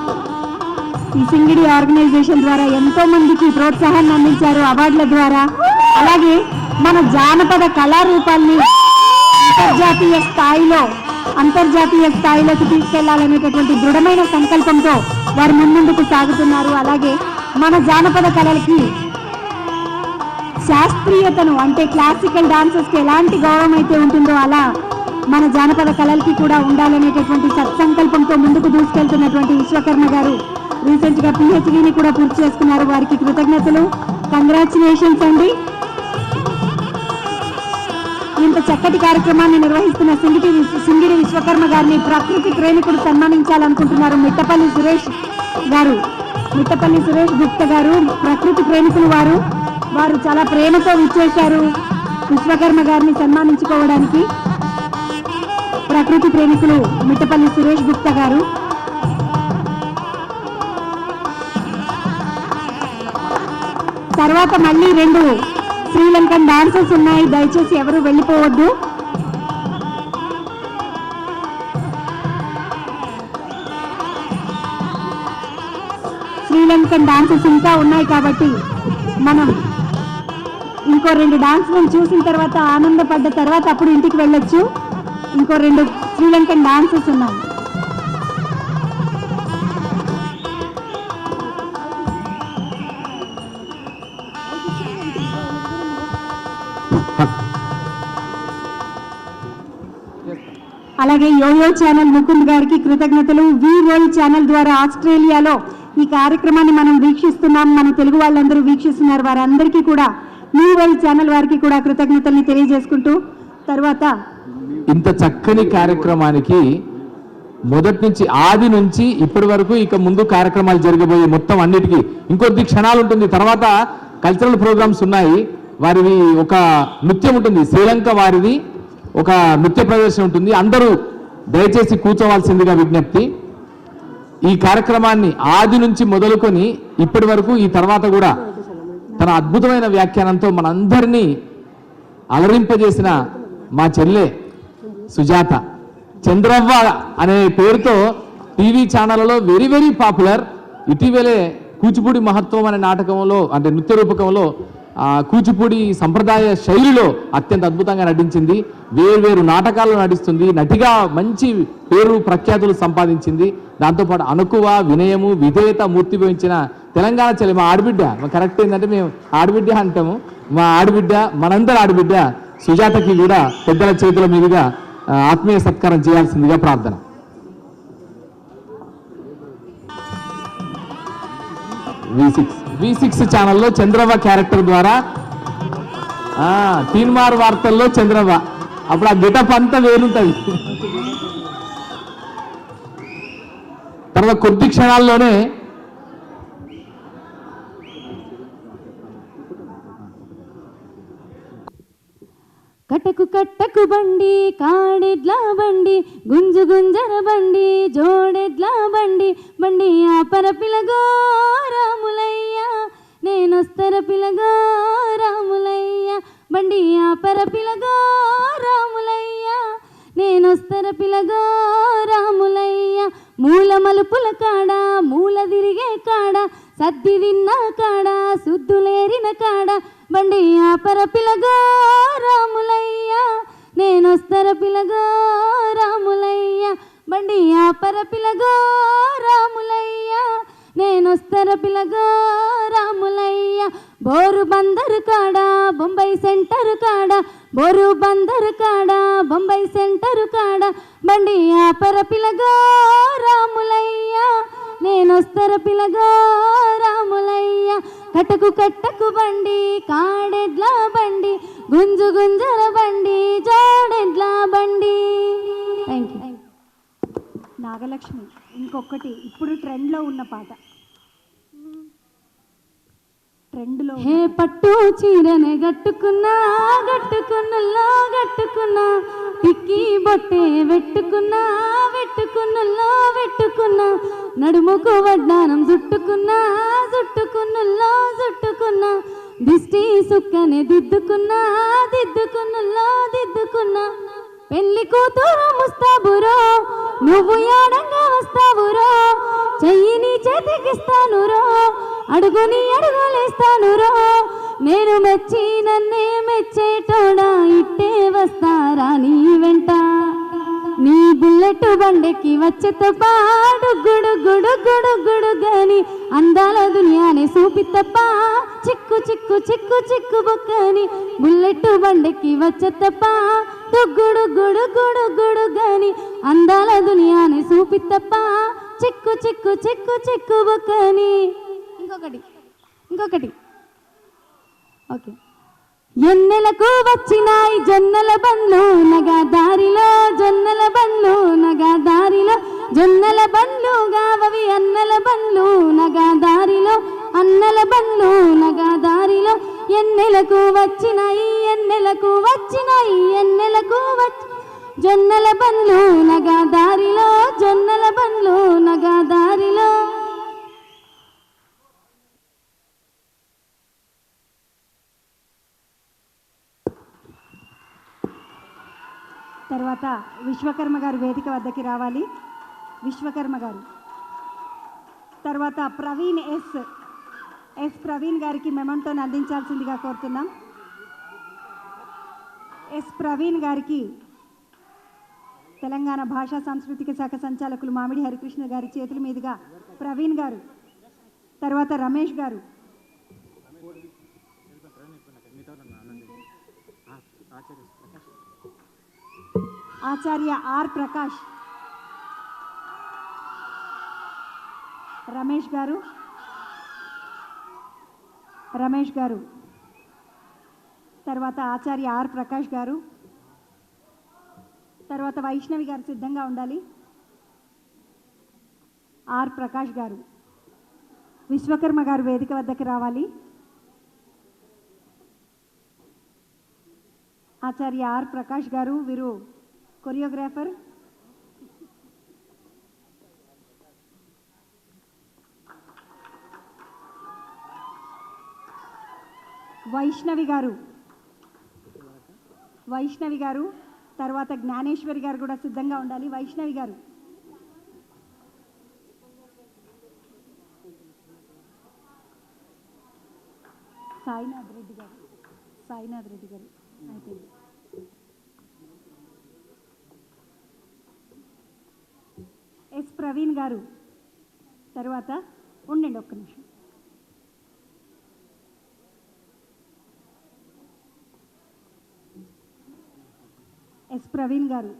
ఈ సింగిడి ఆర్గనైజేషన్ ద్వారా ఎంతో మందికి ప్రోత్సాహాన్ని అందించారు అవార్డుల ద్వారా. అలాగే మన జానపద కళారూపాల్ని అంతర్జాతీయ స్థాయిలోకి తీసుకెళ్లాలనేటటువంటి దృఢమైన సంకల్పంతో వారు ముందుకు సాగుతున్నారు. అలాగే మన జానపద కళలకి శాస్త్రీయతను అంటే క్లాసికల్ డాన్సెస్కి ఎలాంటి గౌరవం అయితే ఉంటుందో అలా మన జానపద కళలకి కూడా ఉండాలనేటటువంటి సత్సంకల్పంతో ముందుకు దూసుకెళ్తున్నటువంటి విశ్వకర్మ గారు రీసెంట్ గా పిహెచ్డిని కూడా పూర్తి చేసుకున్నారు. వారికి కృతజ్ఞతలు. కంగ్రాచులేషన్స్ అండి. ఇంత చక్కటి కార్యక్రమాన్ని నిర్వహిస్తున్న సింగిడి విశ్వకర్మ గారిని ప్రకృతి ప్రేమికుడు సన్మానించాలనుకుంటున్నారు. మిట్టపల్లి సురేష్ గుప్తా గారు ప్రకృతి ప్రేమికులు. వారు చాలా ప్రేమతో విచ్చేశారు విశ్వకర్మ గారిని సన్మానించుకోవడానికి. ప్రకృతి ప్రేమికులు మిట్టపల్లి సురేష్ గుప్తా గారు. తర్వాత మళ్ళీ 2 శ్రీలంకన్ డాన్సెస్ ఉన్నాయి. దయచేసి ఎవరు వెళ్ళిపోవద్దు. శ్రీలంకన్ డాన్సెస్ ఇంకా ఉన్నాయి కాబట్టి మనం ఇంకో 2 డాన్స్లను చూసిన తర్వాత ఆనందపడ్డ తర్వాత అప్పుడు ఇంటికి వెళ్ళొచ్చు. ఇంకో 2 శ్రీలంకన్ డాన్సెస్ ఉన్నాయి. అలాగే యోయో ఛానల్ ముకుంద్ గారికి కృతజ్ఞతలు. వి వరల్డ్ ఛానల్ ద్వారా ఆస్ట్రేలియాలో ఈ కార్యక్రమాన్ని మనం వీక్షిస్తున్నాం. మన తెలుగు వాళ్ళందరూ వీక్షిస్తున్నారు. వారందరికీ కూడా వి వరల్డ్ ఛానల్ వారికి కూడా కృతజ్ఞతల్ని తెలియజేసుకుంటూ తర్వాత ఇంత చక్కని కార్యక్రమానికి మొదటి నుంచి ఆది నుంచి ఇప్పటి వరకు ఇక ముందు కార్యక్రమాలు జరగబోయే మొత్తం అన్నిటికీ ఇంకొద్ది క్షణాలు ఉంటుంది. తర్వాత కల్చరల్ ప్రోగ్రామ్స్ ఉన్నాయి. వారివి ఒక నృత్యం ఉంటుంది. శ్రీలంక వారిది ఒక నృత్య ప్రదర్శన ఉంటుంది. అందరూ దయచేసి కూర్చోవాల్సిందిగా విజ్ఞప్తి. ఈ కార్యక్రమాన్ని ఆది నుంచి మొదలుకొని ఇప్పటి వరకు ఈ తర్వాత కూడా తన అద్భుతమైన వ్యాఖ్యానంతో మనందరినీ అలరింపజేసిన మా చెల్లె సుజాత చంద్రవ్వ అనే పేరుతో టీవీ ఛానళ్లలో వెరీ వెరీ పాపులర్. ఇటీవలే కూచిపూడి మహత్వం అనే నాటకంలో అంటే నృత్య రూపకంలో కూచిపూడి సంప్రదాయ శైలిలో అత్యంత అద్భుతంగా నటించింది. వేరు నాటకాల్లో నటిస్తుంది. నటిగా మంచి పేరు ప్రఖ్యాతులు సంపాదించింది. దాంతోపాటు అణకువ, వినయము, విధేయత మూర్తిభవించిన తెలంగాణ చెల్లి మా ఆడబిడ్డ. కరెక్ట్ ఏంటంటే మేము ఆడబిడ్డ అంటాము. మా ఆడబిడ్డ, మనందరి ఆడబిడ్డ సుజాతకి కూడా పెద్దల చేతుల మీదుగా ఆత్మీయ సత్కారం చేయాల్సిందిగా ప్రార్థన. V6 ఛానల్లో చంద్రవ్వ క్యారెక్టర్ ద్వారా తీన్మార్ వార్తల్లో చంద్రవ్వ. అప్పుడు ఆ గెటప్ అంతా వేరుంటది. తర్వాత కొద్ది క్షణాల్లోనే కటకు కట్టకు బండి కాడెడ్ల బండి గుంజు గుంజర బండి జోడెడ్ల బండి బండి ఆపర పిలగో రాములయ్య నేనొస్తర పిలగో రాములయ్య బండి ఆపర పిలగో రాములయ్య నేనొస్తర పిలగో రాములయ్య మూల మలుపుల కాడ మూల తిరిగే కాడ సద్ది తిన్న కాడ సుద్దులేరిన కాడ బండి ఆపర పిలగో రాములయ్య నేనొస్తర పిలగో రాములయ్య ఆపర పిలగో రాములయ్య నేనొస్తర పిలగో రాములయ్య బోరు బందరు కాడ బొంబాయి సెంటర్ కాడ బోరు బందరు కాడ బొంబాయి సెంటర్ కాడ బండి ఆపర పిలగో రాములయ్య నేనొస్తర పిలగో రాములయ్య కట్టకు కట్టకు బండి కాడెడ్ల బండి గుంజు గుంజర బండి జోడెడ్ల బండి. Thank you. నాగలక్ష్మి ఇంకొకటి ఇప్పుడు ట్రెండ్లో ఉన్న పాట. ట్రెండ్లో హే పట్టు చీరనే గట్టుకున్నా గట్టుకున్నలో గట్టుకున్నా టిక్కి బొట్టే వెట్టుకున్నా వెట్టుకున్నలో వెట్టుకున్నా నడుముకు వడ్డానం జుట్టుకున్నా జుట్టుకున్నలో జుట్టుకున్నా దిష్టి సుక్కనే దిద్దుకున్నా దిద్దుకున్నలో దిద్దుకున్నా పెళ్లి కూతురు ముస్తాబురో నువ్వు యాడంగా వస్తావురో చెయ్యిని చేతికిస్తానురో అడుగుని అడుగులేస్తానురో నేను మెచ్చి నన్నే మెచ్చేటోడా ఇట్టే వస్తారా నీ వెంట నీ బుల్లెట్ బండెక్కి వచ్చే తప్ప గుడు గుడు గుడు గుడు గని అందాల దునియానే చూపి తప్ప చిక్కు చిక్కు చిక్కు చిక్కు బొక్కని బుల్లెట్ బండెక్కి వచ్చే తప్ప గుడు గుడు గుడు గుడు గని అందాల దునియానే చూపి తప్ప చిక్కు చిక్కు చిక్కు చిక్కు బొక్కని. ఇంకొకటి ఓకే. ఎన్నెలకు వచ్చినాయి జొన్నల బండ్లు నగా దారిలో జొన్నల బండ్లు నగా దారిలో జొన్నల బండ్లు గావవి అన్నల బండ్లు నగా దారిలో అన్నల బండ్లు నగా దారిలో ఎన్నెలకు వచ్చినాయి ఎన్నెలకు వచ్చినాయి ఎన్నెలకు వచ్చి జొన్నల బండ్లు నగా దారిలో జొన్నల బండ్లు నగా దారిలో. తర్వాత విశ్వకర్మ గారు వేదిక వద్దకి రావాలి. విశ్వకర్మ గారు తర్వాత ప్రవీణ్ ఎస్ ప్రవీణ్ గారికి మెమంటోని అందించాల్సిందిగా కోరుతున్నాం. ఎస్ ప్రవీణ్ గారికి తెలంగాణ భాషా సాంస్కృతిక శాఖ సంచాలకులు మామిడి హరికృష్ణ గారి చేతుల మీదుగా ప్రవీణ్ గారు, తర్వాత రమేష్ గారు, ఆచార్య ఆర్ ప్రకాష్, రమేష్ గారు, తర్వాత ఆచార్య ఆర్ ప్రకాష్ గారు, తర్వాత వైష్ణవి గారు సిద్ధంగా ఉండాలి. ఆర్ ప్రకాష్ గారు, విశ్వకర్మ గారు వేదిక వద్దకు రావాలి. ఆచార్య ఆర్ ప్రకాష్ గారు వీరు కొరియోగ్రాఫర్. వైష్ణవి గారు తర్వాత జ్ఞానేశ్వరి గారు కూడా సిద్ధంగా ఉండాలి. వైష్ణవి గారు, సాయినాథ్ రెడ్డి గారు అయిపోయింది. ఎస్ ప్రవీణ్ గారు తర్వాత ఉండండి ఒక్క నిమిషం. ఎస్ ప్రవీణ్ గారు